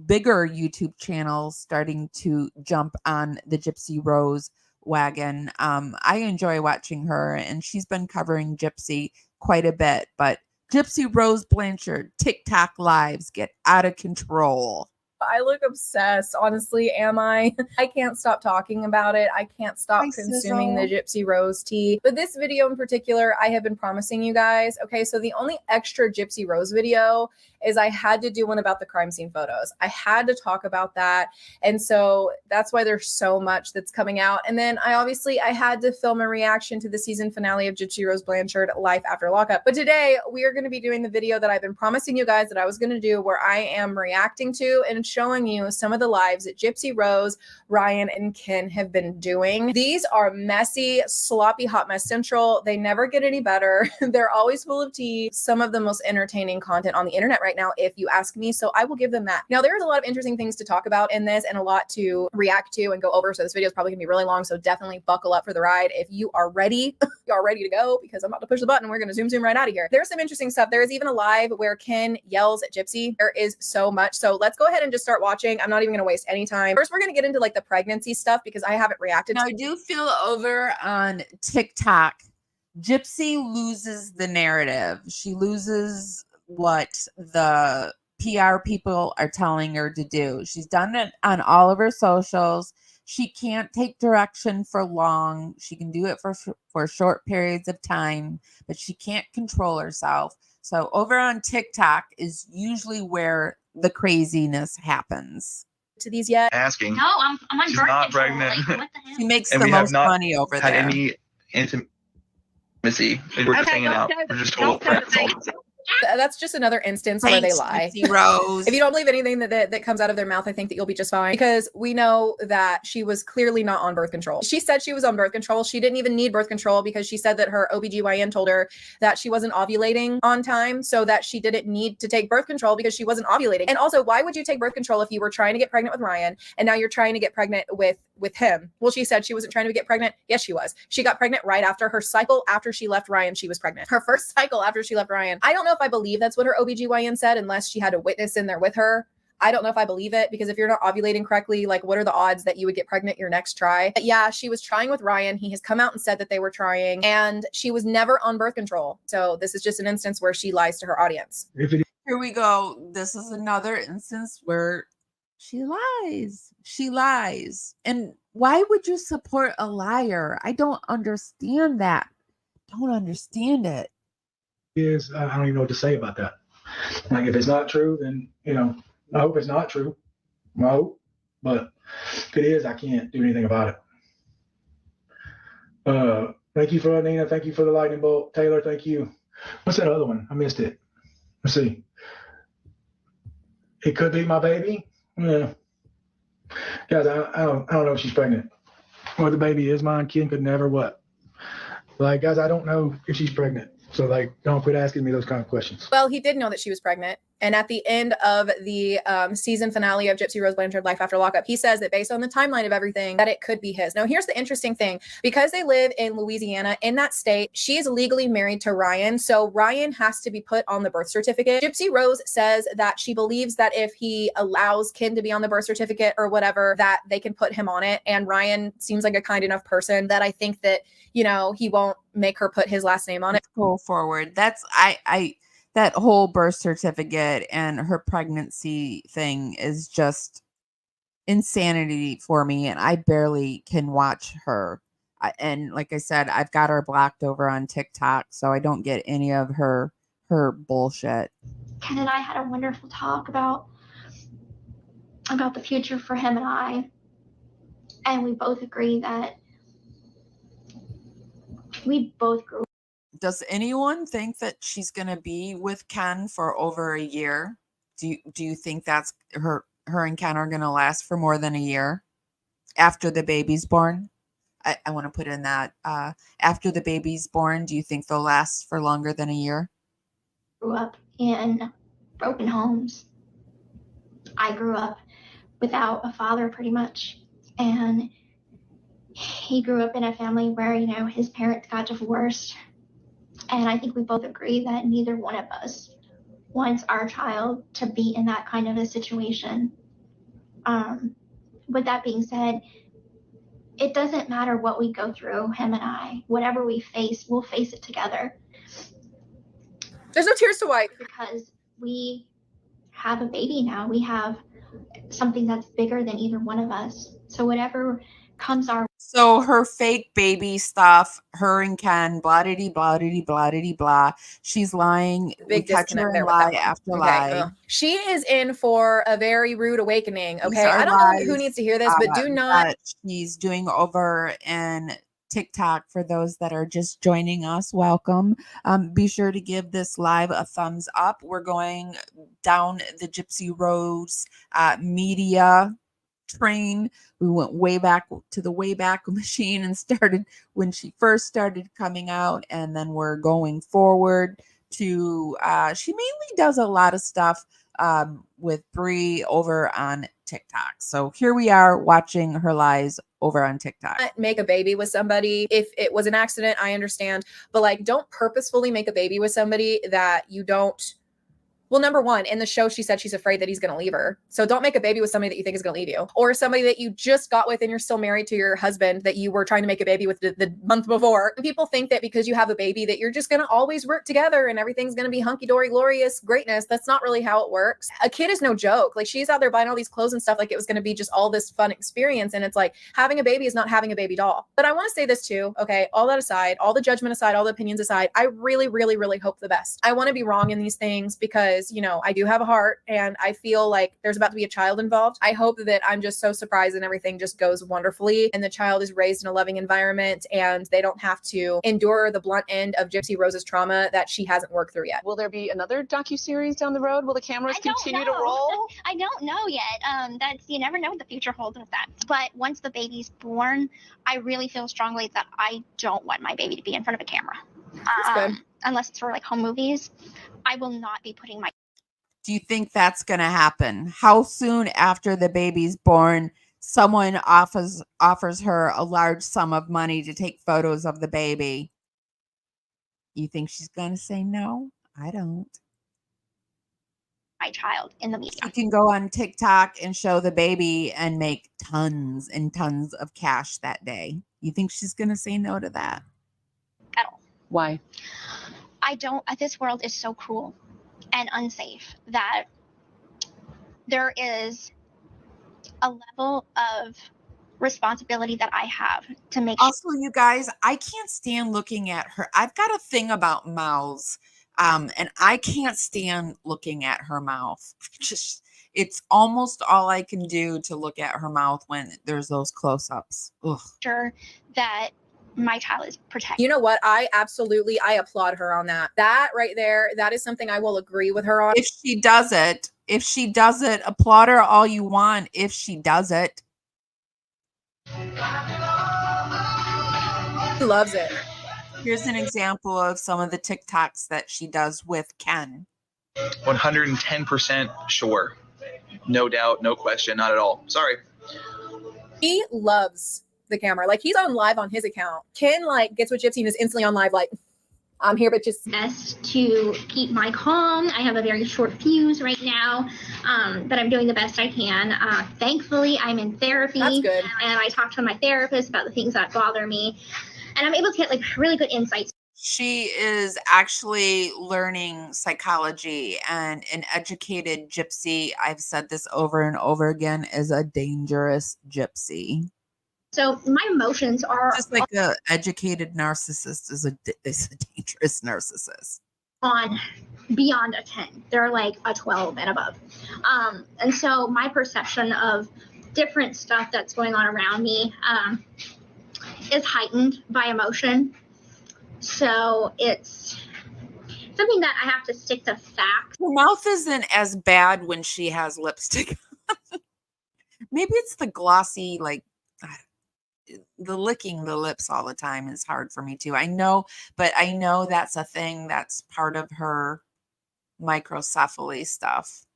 bigger YouTube channels starting to jump on the Gypsy Rose wagon. I enjoy watching her, and she's been covering Gypsy quite a bit, but Gypsy Rose Blanchard TikTok lives get out of control. I look obsessed, honestly. Am I? I can't stop talking about it. I can't stop consuming the Gypsy Rose tea. But this video in particular, I have been promising you guys. Okay, so the only extra Gypsy Rose video is I had to do one about the crime scene photos. I had to talk about that. And so that's why there's so much that's coming out. And then I had to film a reaction to the season finale of Gypsy Rose Blanchard, Life After Lockup. But today we are going to be doing the video that I've been promising you guys that I was going to do, where I am reacting to and showing you some of the lives that Gypsy Rose, Ryan, and Ken have been doing. These are messy, sloppy, hot mess central. They never get any better. They're always full of tea. Some of the most entertaining content on the internet right right now, if you ask me. So I will give them that. Now, there's a lot of interesting things to talk about in this and a lot to react to and go over. So this video is probably gonna be really long. So definitely buckle up for the ride. If you are ready, you are ready to go, because I'm about to push the button and we're gonna zoom right out of here. There's some interesting stuff. There is even a live where Ken yells at Gypsy. There is so much. So let's go ahead and just start watching. I'm not even gonna waste any time. First, we're gonna get into like the pregnancy stuff because I haven't reacted. Now, I do feel over on TikTok, Gypsy loses the narrative. She loses what the PR people are telling her to do. She's done it on all of her socials. She can't take direction for long. She can do it for short periods of time, but she can't control herself. So over on TikTok is usually where the craziness happens. To these yet? Asking. No, I'm on She's birth not control. pregnant. Like, what the hell? She makes And the we have most not money over had there. any intimacy. We're just hanging out. We're just total friends all the time. That's just another instance where they Thanks, lie. Gypsy Rose. If you don't believe anything that comes out of their mouth, I think that you'll be just fine, because we know that she was clearly not on birth control. She said she was on birth control. She didn't even need birth control because she said that her OBGYN told her that she wasn't ovulating on time, so that she didn't need to take birth control because she wasn't ovulating. And also, why would you take birth control if you were trying to get pregnant with Ryan and now you're trying to get pregnant with him? Well, she said she wasn't trying to get pregnant. Yes, she was. She got pregnant right after her cycle. After she left Ryan, she was pregnant. Her first cycle after she left Ryan. I don't know if I believe that's what her OBGYN said, unless she had a witness in there with her. I don't know if I believe it, because if you're not ovulating correctly, like, what are the odds that you would get pregnant your next try? But yeah, she was trying with Ryan. He has come out and said that they were trying, and she was never on birth control. So this is just an instance where she lies to her audience. Here we go. This is another instance where she lies. She lies. And why would you support a liar? I don't understand that. Don't understand it. I don't even know what to say about that. Like, if it's not true, then, I hope it's not true. I hope. But if it is, I can't do anything about it. Thank you for Nina. Thank you for the lightning bolt. Taylor, thank you. What's that other one? I missed it. Let's see. It could be my baby. Yeah. Guys, I don't know if she's pregnant. Or the baby is mine. Ken could never what? Like, guys, I don't know if she's pregnant. So, like, don't quit asking me those kind of questions. Well, he did know that she was pregnant. And at the end of the season finale of Gypsy Rose Blanchard Life After Lockup, he says that based on the timeline of everything, that it could be his. Now, here's the interesting thing. Because they live in Louisiana, in that state, she is legally married to Ryan. So Ryan has to be put on the birth certificate. Gypsy Rose says that she believes that if he allows Ken to be on the birth certificate or whatever, that they can put him on it. And Ryan seems like a kind enough person that I think that, he won't make her put his last name on it. Go forward. That's that whole birth certificate and her pregnancy thing is just insanity for me, and I barely can watch her. And like I said, I've got her blocked over on TikTok, so I don't get any of her bullshit. Ken and I had a wonderful talk about the future for him and I, and we both agree that we both grew. Does anyone think that she's going to be with Ken for over a year? Do you think that's her and Ken are going to last for more than a year after the baby's born? I want to put in that after the baby's born, do you think they'll last for longer than a year? Grew up in broken homes. I grew up without a father pretty much. And he grew up in a family where, his parents got divorced. And I think we both agree that neither one of us wants our child to be in that kind of a situation. With that being said, it doesn't matter what we go through, him and I. Whatever we face, we'll face it together. There's no tears to wipe. Because we have a baby now. We have something that's bigger than either one of us. So whatever comes our So her fake baby stuff, her and Ken, blah-diddy, blah-diddy, blah-diddy, blah. She's lying. Big We catch her disconnect there in with that lie one. after Okay, lie. ugh. She is in for a very rude awakening. These Okay, are I don't know lies, who needs to hear this, but do not. that she's doing over in TikTok. For those that are just joining us, welcome. Be sure to give this live a thumbs up. We're going down the Gypsy Rose media train. We went way back to the Wayback Machine and started when she first started coming out, and then we're going forward to, she mainly does a lot of stuff with Bree over on TikTok. So here we are watching her lives over on TikTok. Make a baby with somebody. If it was an accident, I understand. But like, don't purposefully make a baby with somebody that you don't. Well, number one, in the show, she said she's afraid that he's going to leave her. So don't make a baby with somebody that you think is going to leave you, or somebody that you just got with and you're still married to your husband that you were trying to make a baby with the month before. People think that because you have a baby that you're just going to always work together and everything's going to be hunky-dory, glorious greatness. That's not really how it works. A kid is no joke. Like, she's out there buying all these clothes and stuff like it was going to be just all this fun experience. And it's like, having a baby is not having a baby doll. But I want to say this too. Okay. All that aside, all the judgment aside, all the opinions aside, I really, really, really hope the best. I want to be wrong in these things because, you know, I do have a heart and I feel like there's about to be a child involved. I hope that I'm just so surprised and everything just goes wonderfully and the child is raised in a loving environment and they don't have to endure the blunt end of Gypsy Rose's trauma that she hasn't worked through yet. Will there be another docuseries down the road? Will the cameras continue to roll? I don't know yet. That's, you never know what the future holds with that. But once the baby's born, I really feel strongly that I don't want my baby to be in front of a camera. Unless it's for like home movies, I will not be putting my. Do you think that's going to happen? How soon after the baby's born, someone offers her a large sum of money to take photos of the baby? You think she's going to say no? I don't. My child in the media. You can go on TikTok and show the baby and make tons and tons of cash that day. You think she's going to say no to that? At all. Why? I don't. This world is so cruel and unsafe that there is a level of responsibility that I have to make also, you guys, I can't stand looking at her. I've got a thing about mouths, and I can't stand looking at her mouth. It's almost all I can do to look at her mouth when there's those close-ups. Ugh. Sure that my child is protected. You know what? I applaud her on that. That right there, that is something I will agree with her on. If she does it, applaud her all you want if she does it. She loves it. Here's an example of some of the TikToks that she does with Ken. 110% sure. No doubt, no question, not at all. Sorry. He loves the camera. Like, he's on live on his account. Ken like gets with Gypsy and is instantly on live like, I'm here, but just best to keep my calm. I have a very short fuse right now, but I'm doing the best I can. Thankfully, I'm in therapy. That's good. And I talk to my therapist about the things that bother me, and I'm able to get like really good insights. She is actually learning psychology, and an educated gypsy, I've said this over and over again, is a dangerous gypsy. So my emotions are just like an educated narcissist is a dangerous narcissist. On beyond a 10. They're like a 12 and above. And so my perception of different stuff that's going on around me is heightened by emotion. So it's something that I have to stick to facts. Her mouth isn't as bad when she has lipstick on. Maybe it's the glossy, like, the licking the lips all the time is hard for me too. I know that's a thing that's part of her microcephaly stuff.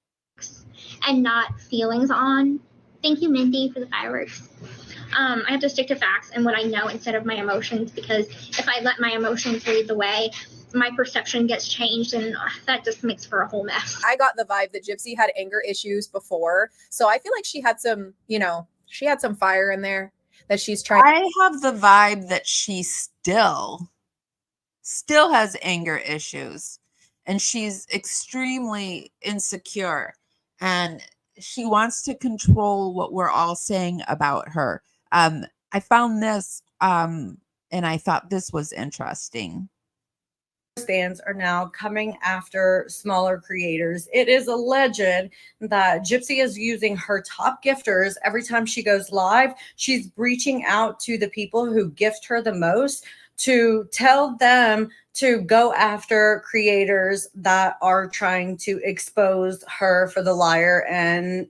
And not feelings on. Thank you, Mindy, for the fireworks. I have to stick to facts and what I know instead of my emotions, because if I let my emotions lead the way, my perception gets changed, and that just makes for a whole mess. I got the vibe that Gypsy had anger issues before, so I feel like she had some, she had some fire in there that she's trying. I have the vibe that she still has anger issues, and she's extremely insecure, and she wants to control what we're all saying about her. I found this, and I thought this was interesting. Stands are now coming after smaller creators. It is alleged that Gypsy is using her top gifters every time she goes live. She's reaching out to the people who gift her the most to tell them to go after creators that are trying to expose her for the liar and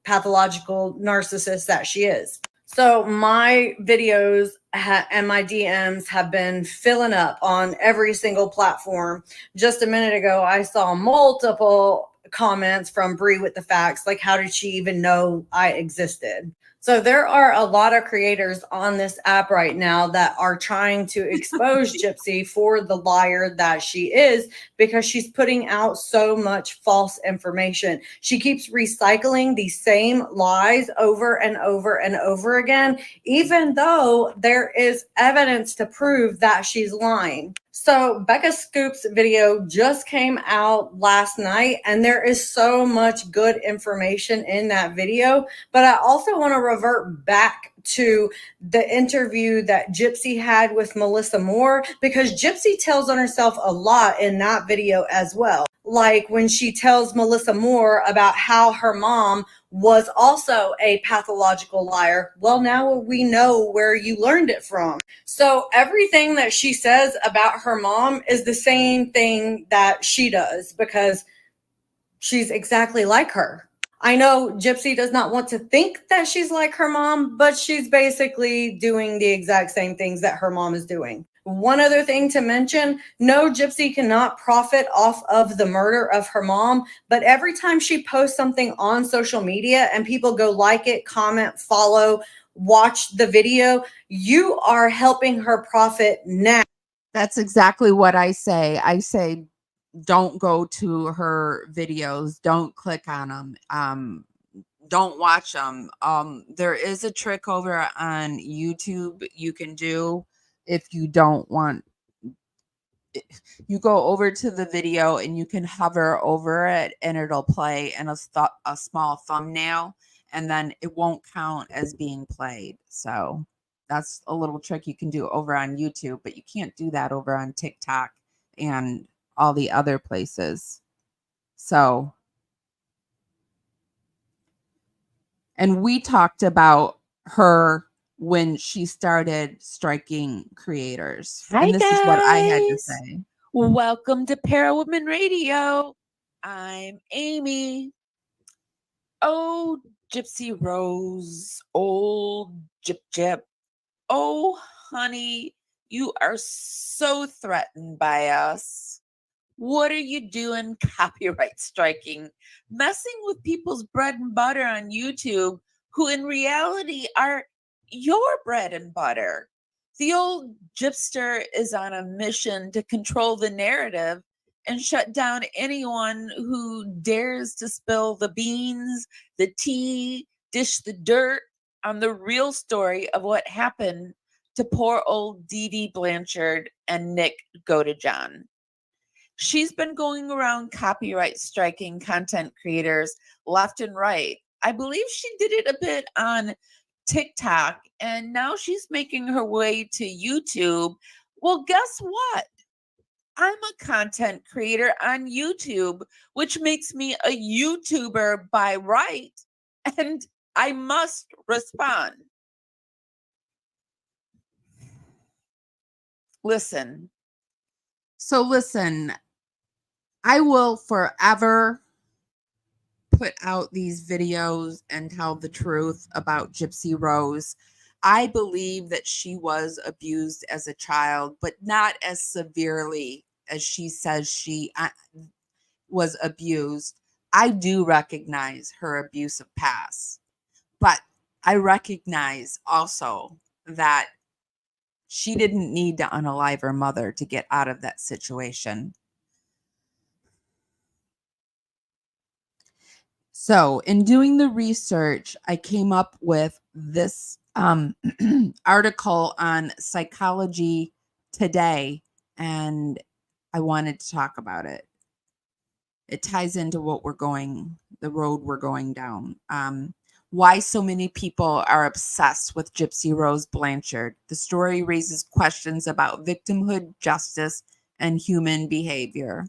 pathological narcissist that she is. So my videos and my DMs have been filling up on every single platform. Just a minute ago, I saw multiple comments from Bree with the facts, like, how did she even know I existed? So there are a lot of creators on this app right now that are trying to expose Gypsy for the liar that she is, because she's putting out so much false information. She keeps recycling the same lies over and over and over again, even though there is evidence to prove that she's lying. So Becca Scoop's video just came out last night, and there is so much good information in that video. But I also want to revert back to the interview that Gypsy had with Melissa Moore, because Gypsy tells on herself a lot in that video as well. Like when she tells Melissa Moore about how her mom was also a pathological liar. Well, now we know where you learned it from. So everything that she says about her mom is the same thing that she does, because she's exactly like her. I know Gypsy does not want to think that she's like her mom, but she's basically doing the exact same things that her mom is doing. One other thing to mention, no, Gypsy cannot profit off of the murder of her mom, but every time she posts something on social media and people go like it, comment, follow, watch the video, you are helping her profit now. That's exactly what I say. I say, don't go to her videos. Don't click on them. Don't watch them. There is a trick over on YouTube you can do if you don't want. You go over to the video and you can hover over it, and it'll play in a small thumbnail, and then it won't count as being played. So that's a little trick you can do over on YouTube, but you can't do that over on TikTok and all the other places. So, and we talked about her when she started striking creators. Hi, and this is what I had to guys. say. Welcome to Parawomenradio. I'm Amy. Oh, Gypsy Rose, old Gyp. Oh, honey, you are so threatened by us. What are you doing copyright striking, messing with people's bread and butter on YouTube, who in reality are your bread and butter? The old gypster is on a mission to control the narrative and shut down anyone who dares to spill the beans, the tea, dish the dirt on the real story of what happened to poor old Dee Dee Blanchard and Nick Godejohn. She's been going around copyright striking content creators left and right. I believe she did it a bit on TikTok, and now she's making her way to YouTube. Well, guess what? I'm a content creator on YouTube, which makes me a YouTuber by right, and I must respond. Listen, I will forever put out these videos and tell the truth about Gypsy Rose. I believe that she was abused as a child, but not as severely as she says she was abused. I do recognize her abusive past, but I recognize also that she didn't need to unalive her mother to get out of that situation. So in doing the research, I came up with this article on Psychology Today, and I wanted to talk about it. It ties into the road we're going down. Why so many people are obsessed with Gypsy Rose Blanchard. The story raises questions about victimhood, justice, and human behavior.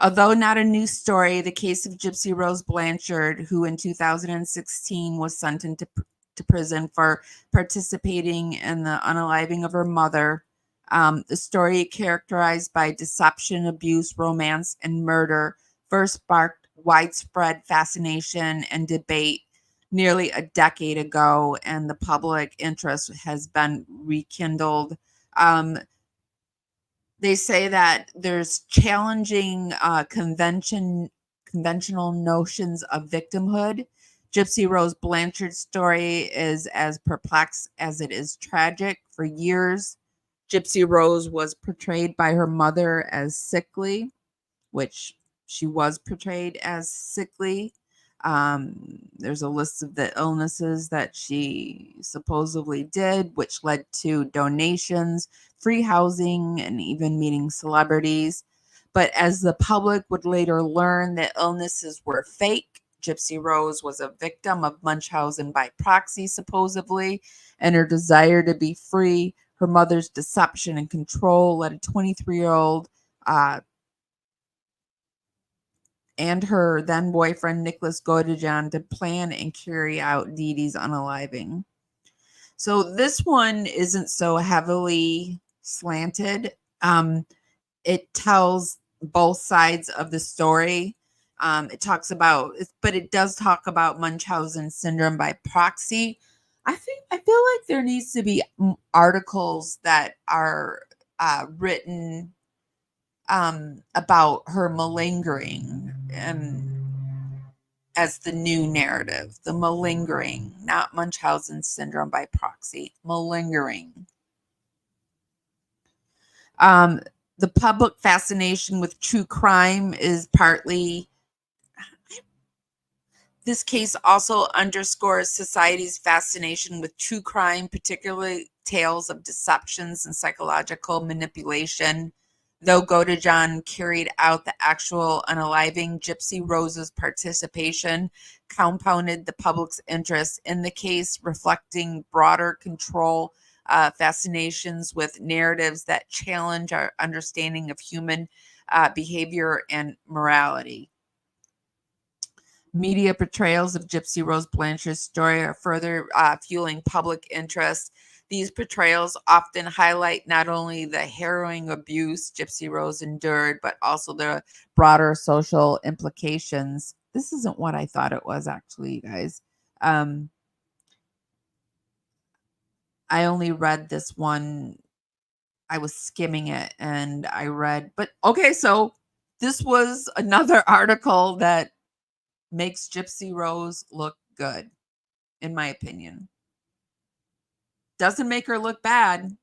Although not a new story, the case of Gypsy Rose Blanchard, who in 2016 was sentenced to prison for participating in the unaliving of her mother, the story characterized by deception, abuse, romance, and murder first sparked widespread fascination and debate nearly a decade ago, and the public interest has been rekindled. They say that there's challenging conventional notions of victimhood. Gypsy Rose Blanchard's story is as perplexed as it is tragic. For years, Gypsy Rose was portrayed by her mother as sickly, which she was portrayed as sickly. There's a list of the illnesses that she supposedly did, which led to donations, free housing, and even meeting celebrities. But as the public would later learn, the illnesses were fake. Gypsy Rose was a victim of Munchausen by proxy, supposedly, and her desire to be free. Her mother's deception and control led a 23-year-old and her then boyfriend, Nicholas Godejohn, to plan and carry out Dee Dee's unaliving. So this one isn't so heavily slanted. It tells both sides of the story. It talks about, but it does talk about Munchausen syndrome by proxy. I feel like there needs to be articles that are written about her malingering as the new narrative, the malingering, not Munchausen syndrome by proxy, malingering. The public fascination with true crime is partly, this case also underscores society's fascination with true crime, particularly tales of deceptions and psychological manipulation. Though Godejohn carried out the actual unaliving, Gypsy Rose's participation compounded the public's interest in the case, reflecting broader control, fascinations with narratives that challenge our understanding of human behavior and morality. Media portrayals of Gypsy Rose Blanchard's story are further fueling public interest. These portrayals often highlight not only the harrowing abuse Gypsy Rose endured, but also the broader social implications. This isn't what I thought it was, actually, you guys. I only read this one. I was skimming it and I read, but okay, so this was another article that makes Gypsy Rose look good, in my opinion. Doesn't make her look bad.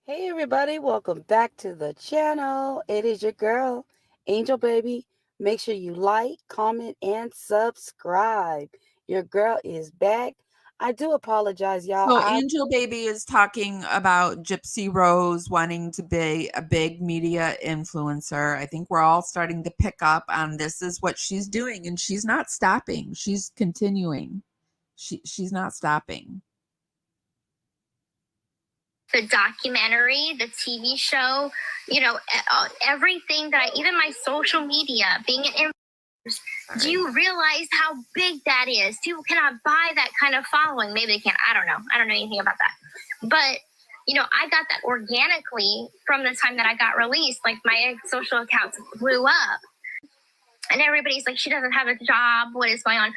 Hey everybody, welcome back to the channel. It is your girl, Angel Baby. Make sure you like, comment, and subscribe. Your girl is back. I do apologize, y'all. So Angel Baby is talking about Gypsy Rose wanting to be a big media influencer. I think we're all starting to pick up on this is what she's doing, and she's not stopping. She's continuing. She's not stopping. The documentary, the TV show, you know, everything that even my social media, being an influencer, do you realize how big that is? People cannot buy that kind of following. Maybe they can. I don't know. I don't know anything about that. But, you know, I got that organically from the time that I got released. Like my social accounts blew up. And everybody's like, she doesn't have a job. What is going on?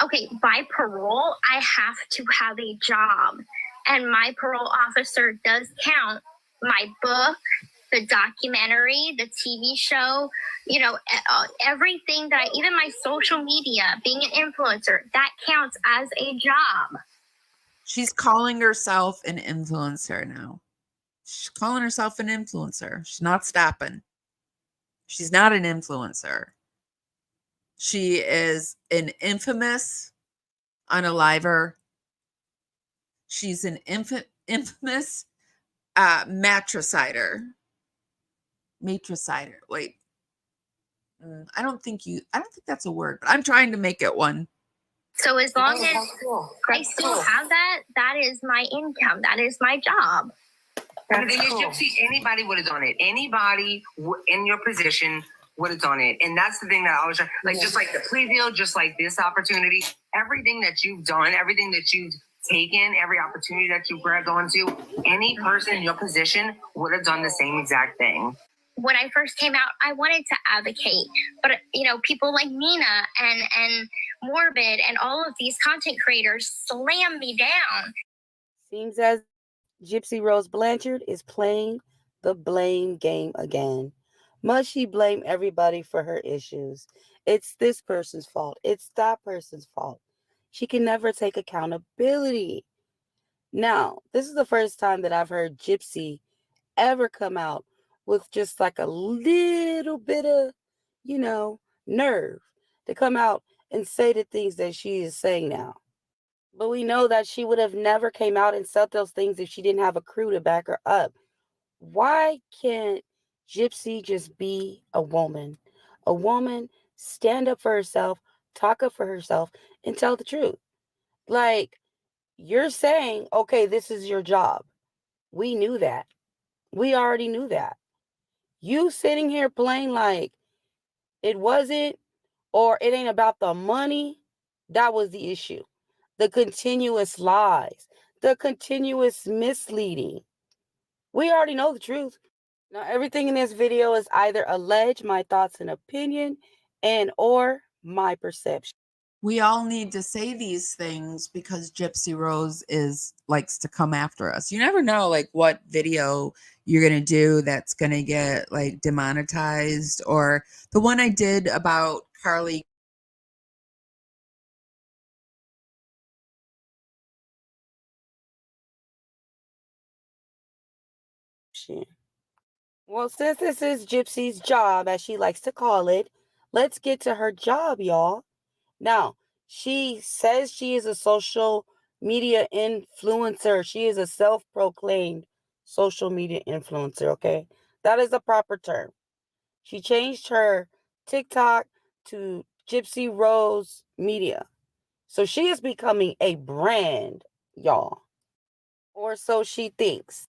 Okay, by parole, I have to have a job. And my parole officer does count my book, the documentary, the TV show, you know, everything that even my social media, being an influencer, that counts as a job. She's calling herself an influencer now. She's calling herself an influencer. She's not stopping. She's not an influencer. She is an infamous unaliver. She's an infamous matricider. Matricider. Wait. I don't think that's a word, but I'm trying to make it one. So as long as I still have that, that is my income. That is my job. And the thing is, Gypsy, anybody would have done it. Anybody in your position would have done it. And that's the thing that I was like, just like the plea deal, just like this opportunity, everything that you've done, everything that you've taken, every opportunity that you grabbed onto, any person in your position would have done the same exact thing. when I first came out, I wanted to advocate, but people like Nina and Morbid and all of these content creators slam me down. Seems as Gypsy Rose Blanchard is playing the blame game again. Must she blame everybody for her issues? It's this person's fault. It's that person's fault. She can never take accountability. Now, this is the first time that I've heard Gypsy ever come out with just like a little bit of, nerve to come out and say the things that she is saying now. But we know that she would have never came out and said those things if she didn't have a crew to back her up. Why can't Gypsy just be a woman? A woman, stand up for herself, talk up for herself, and tell the truth. Like, you're saying, okay, this is your job. We knew that. We already knew that. You sitting here playing like it wasn't, or it ain't about the money, that was the issue. The continuous lies, the continuous misleading. We already know the truth. Now, everything in this video is either alleged, my thoughts and opinion, and or my perception. We all need to say these things because Gypsy Rose likes to come after us. You never know like what video you're going to do that's going to get like demonetized, or the one I did about Carly. Well, since this is Gypsy's job, as she likes to call it, let's get to her job, y'all. Now, she says she is a social media influencer. She is a self-proclaimed social media influencer, okay? That is a proper term. She changed her TikTok to Gypsy Rose Media. So she is becoming a brand, y'all. Or so she thinks.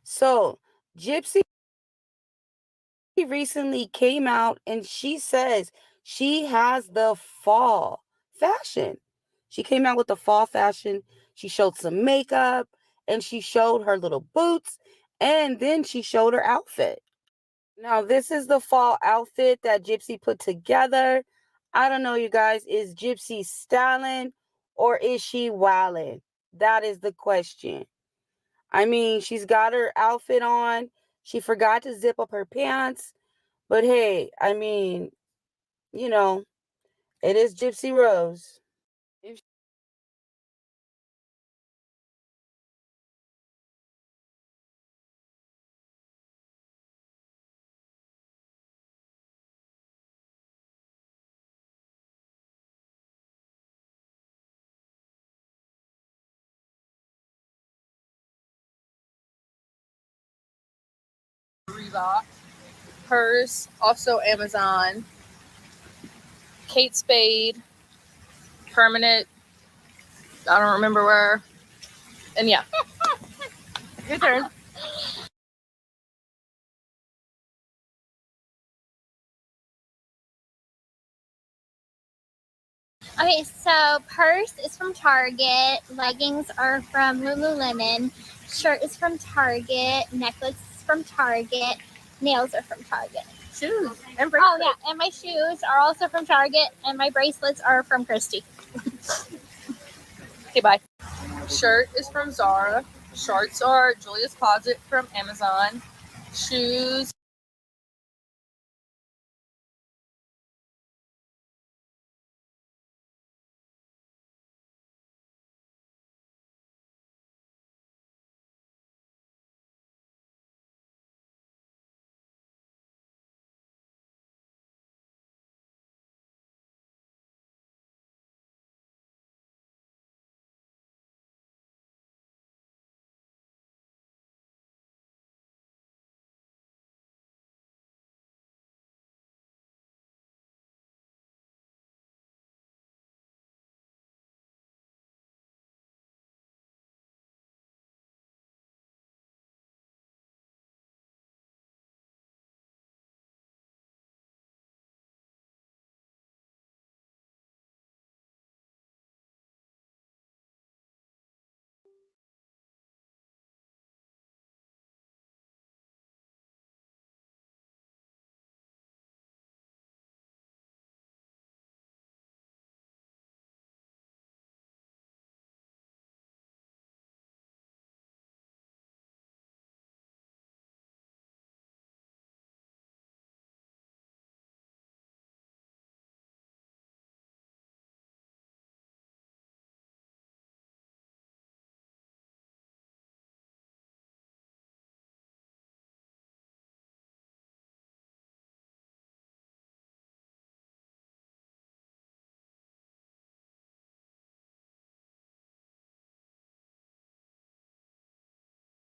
So Gypsy recently came out and she says she has the fall fashion. She came out with the fall fashion. She showed some makeup and she showed her little boots and then she showed her outfit. Now, this is the fall outfit that Gypsy put together. I don't know, you guys. Is Gypsy styling or is she wilding? That is the question. I mean, she's got her outfit on. She forgot to zip up her pants. But hey, I mean, it is Gypsy Rose. Reebok. Hers, also Amazon. Kate Spade. Permanent. I don't remember where. And yeah. Your turn. Okay, so purse is from Target, leggings are from Lululemon, shirt is from Target, necklace is from Target, nails are from Target. Shoes and bracelets. Oh yeah, and my shoes are also from Target, and my bracelets are from Christy. Okay, bye. Shirt is from Zara. Shorts are Julia's Closet from Amazon. Shoes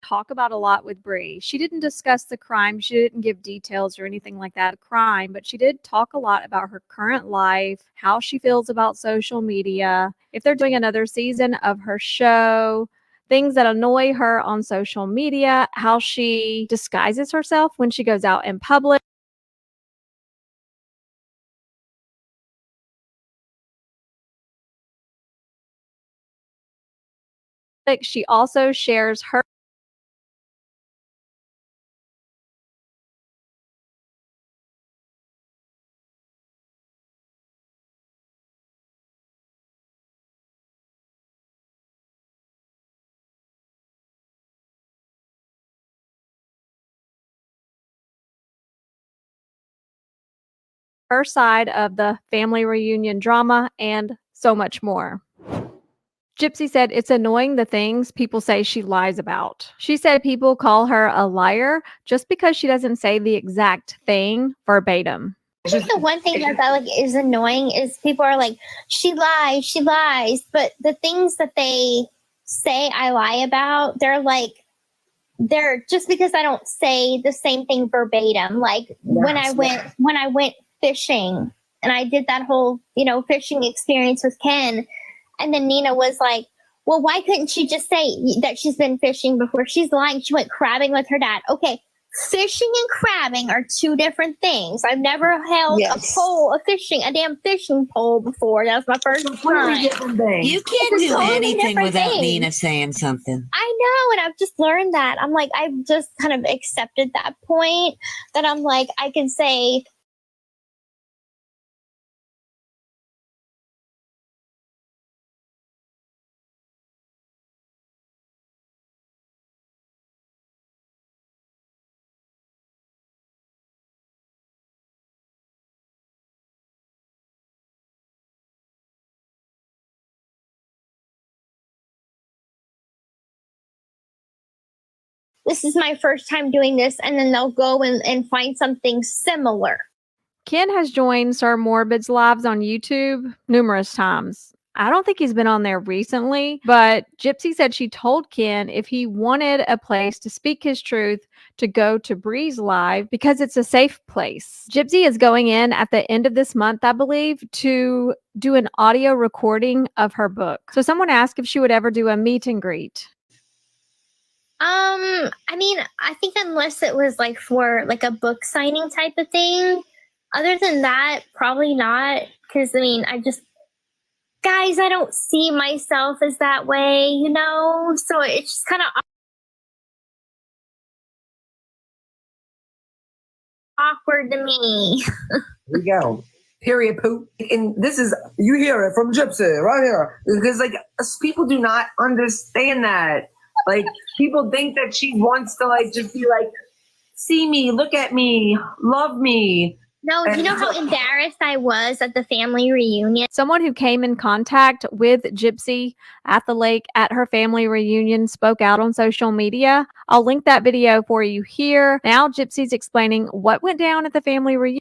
talk about a lot with Bree. She didn't discuss the crime. She didn't give details or anything like that, crime, but she did talk a lot about her current life, how she feels about social media, if they're doing another season of her show, things that annoy her on social media, how she disguises herself when she goes out in public. She also shares her side of the family reunion drama and so much more. Gypsy said it's annoying the things people say she lies about. She said people call her a liar just because she doesn't say the exact thing verbatim. I think the one thing that like is annoying is people are like, she lies, but the things that they say I lie about, they're just because I don't say the same thing verbatim. Like when I went fishing and I did that whole, fishing experience with Ken, and then Nina was like, well, why couldn't she just say that she's been fishing before? She's lying. She went crabbing with her dad. Okay, fishing and crabbing are two different things. I've never held a damn fishing pole before. That was my first time. You can't do anything without Nina saying something. I know, and I've just learned that. I'm like, I've just kind of accepted that point that I'm like, I can say, this is my first time doing this, and then they'll go and find something similar. Ken has joined Sir Morbid's lives on YouTube numerous times. I don't think he's been on there recently, but Gypsy said she told Ken if he wanted a place to speak his truth to go to Bree's live because it's a safe place. Gypsy is going in at the end of this month, I believe, to do an audio recording of her book. So someone asked if she would ever do a meet and greet. I mean, I think unless it was like for like a book signing type of thing, other than that, probably not. Because I mean, guys, I don't see myself as that way, so it's just kind of awkward to me. Here we go. Period poop. And this is, you hear it from Gypsy right here. Because like people do not understand that. Like people think that she wants to like just be like, see me, look at me, love me. No, do you know how embarrassed I was at the family reunion? Someone who came in contact with Gypsy at the lake at her family reunion spoke out on social media. I'll link that video for you here. Now Gypsy's explaining what went down at the family reunion.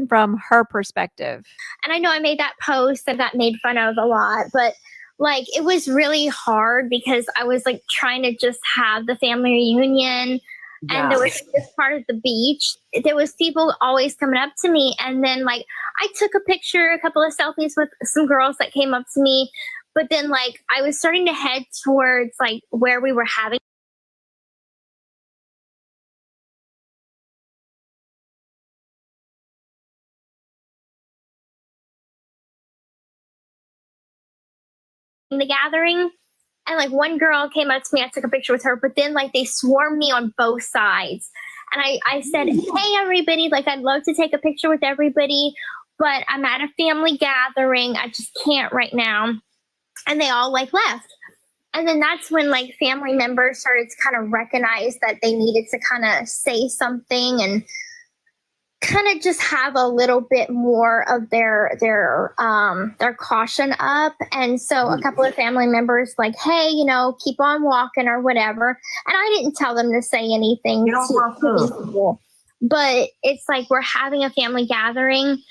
From her perspective. And I know I made that post that got made fun of a lot, but like it was really hard because I was like trying to just have the family reunion and there was this part of the beach. There was people always coming up to me, and then like I took a picture, a couple of selfies with some girls that came up to me, but then like I was starting to head towards like where we were having the gathering, and like one girl came up to me, I took a picture with her, but then like they swarmed me on both sides, and I said, hey everybody, like I'd love to take a picture with everybody, but I'm at a family gathering, I just can't right now. And they all like left, and then that's when like family members started to kind of recognize that they needed to kind of say something and kind of just have a little bit more of their caution up. And so a couple of family members like, hey, keep on walking or whatever. And I didn't tell them to say anything to people. But it's like we're having a family gathering.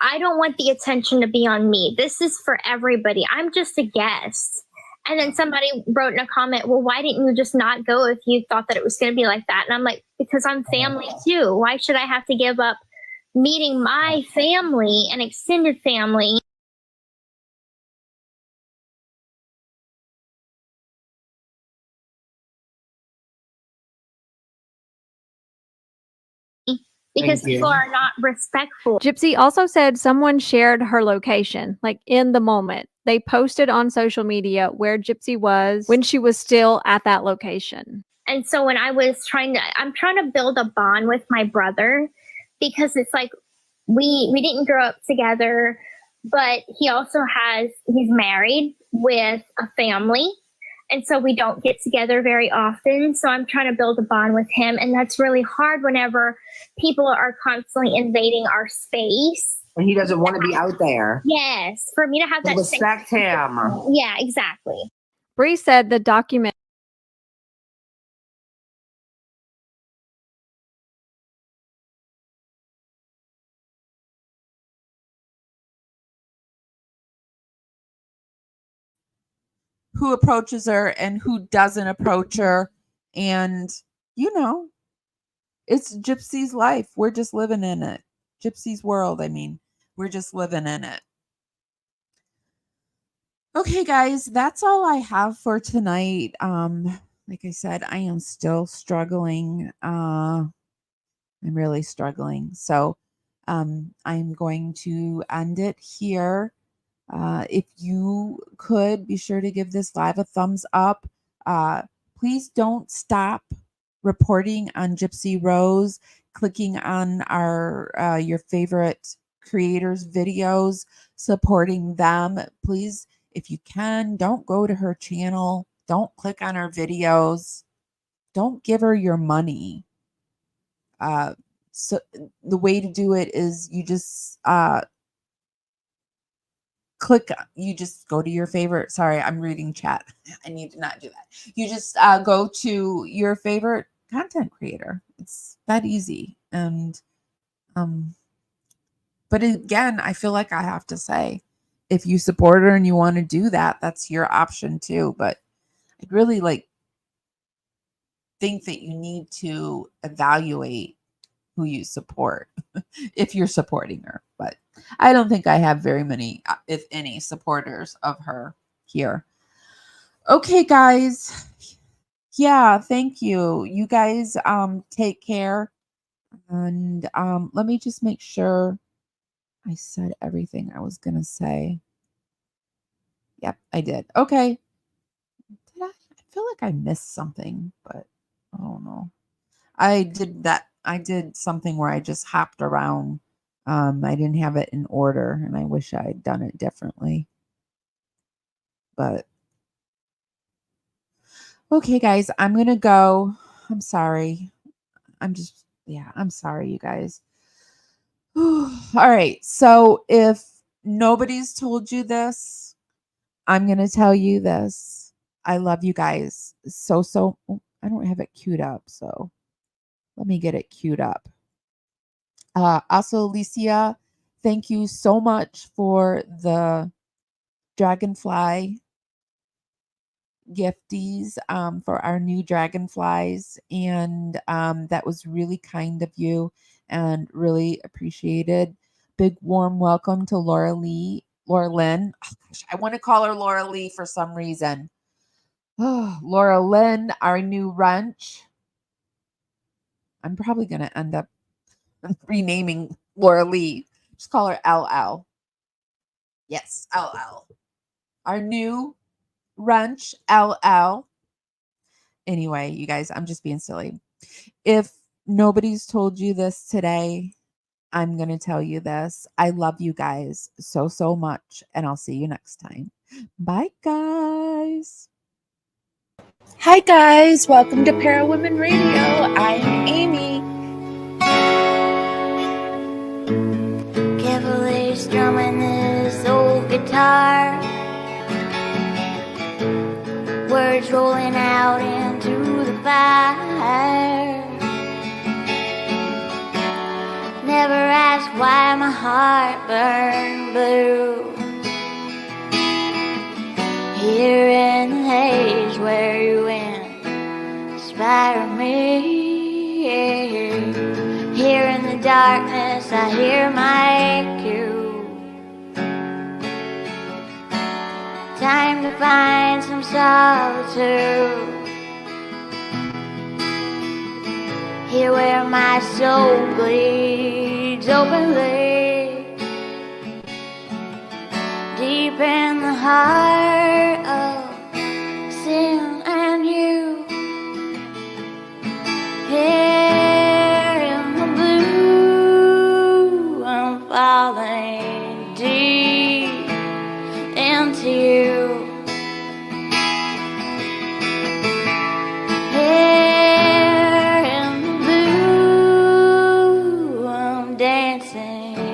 I don't want the attention to be on me. This is for everybody. I'm just a guest. And then somebody wrote in a comment, well, why didn't you just not go if you thought that it was going to be like that? And I'm like, because I'm family too. Why should I have to give up meeting my family and extended family? Because people are not respectful. Gypsy also said someone shared her location, like in the moment. They posted on social media where Gypsy was when she was still at that location. And so when I'm trying to build a bond with my brother, because it's like we didn't grow up together, but he's married with a family. And so we don't get together very often. So I'm trying to build a bond with him. And that's really hard whenever people are constantly invading our space. And he doesn't want to be out there. Yes. For me to have that respect him. Yeah, exactly. Bree said the document who approaches her and who doesn't approach her. And, it's Gypsy's life. We're just living in it. Gypsy's world, we're just living in it. Okay, guys, that's all I have for tonight. Like I said, I am still struggling. I'm really struggling. So I'm going to end it here. If you could, be sure to give this live a thumbs up. Please don't stop reporting on Gypsy Rose, clicking on your favorite creators' videos, supporting them. Please, if you can, don't go to her channel. Don't click on her videos. Don't give her your money. So the way to do it is you just you just go to your favorite. Sorry, I'm reading chat. I need to not do that. You just go to your favorite content creator. It's that easy. And but again, I feel like I have to say, if you support her and you want to do that, that's your option too. But I'd really think that you need to evaluate who you support if you're supporting her. But I don't think I have very many, if any, supporters of her here. Okay, guys. Yeah, thank you. You guys take care. And let me just make sure I said everything I was going to say. Yep, I did. Okay. Did I feel like I missed something, but I don't know. I did something where I just hopped around. I didn't have it in order, and I wish I had done it differently. But okay, guys, I'm gonna go. I'm sorry. I'm sorry, you guys. All right. So if nobody's told you this, I'm gonna tell you this. I love you guys so. I don't have it queued up, so let me get it queued up. Also, Alicia, thank you so much for the dragonfly gifties for our new dragonflies. And that was really kind of you and really appreciated. Big warm welcome to Laura Lynn. Oh, gosh, I want to call her Laura Lee for some reason. Oh, Laura Lynn, our new wrench. I'm probably going to end up renaming Laura Lee. Just call her LL. Yes, LL. Our new wrench, LL. Anyway, you guys, I'm just being silly. If nobody's told you this today, I'm going to tell you this. I love you guys so much, and I'll see you next time. Bye, guys. Hi, guys. Welcome to Parawomenradio. I'm Amy. Carefully strumming this old guitar, words rolling out into the fire. Never ask why my heart burned blue. Here in the haze where you inspire me. Here in the darkness I hear my cue. Time to find some solitude. Here where my soul bleeds openly, deep in the heart of sin and you. Here in the blue, I'm falling deep into you. Here in the blue, I'm dancing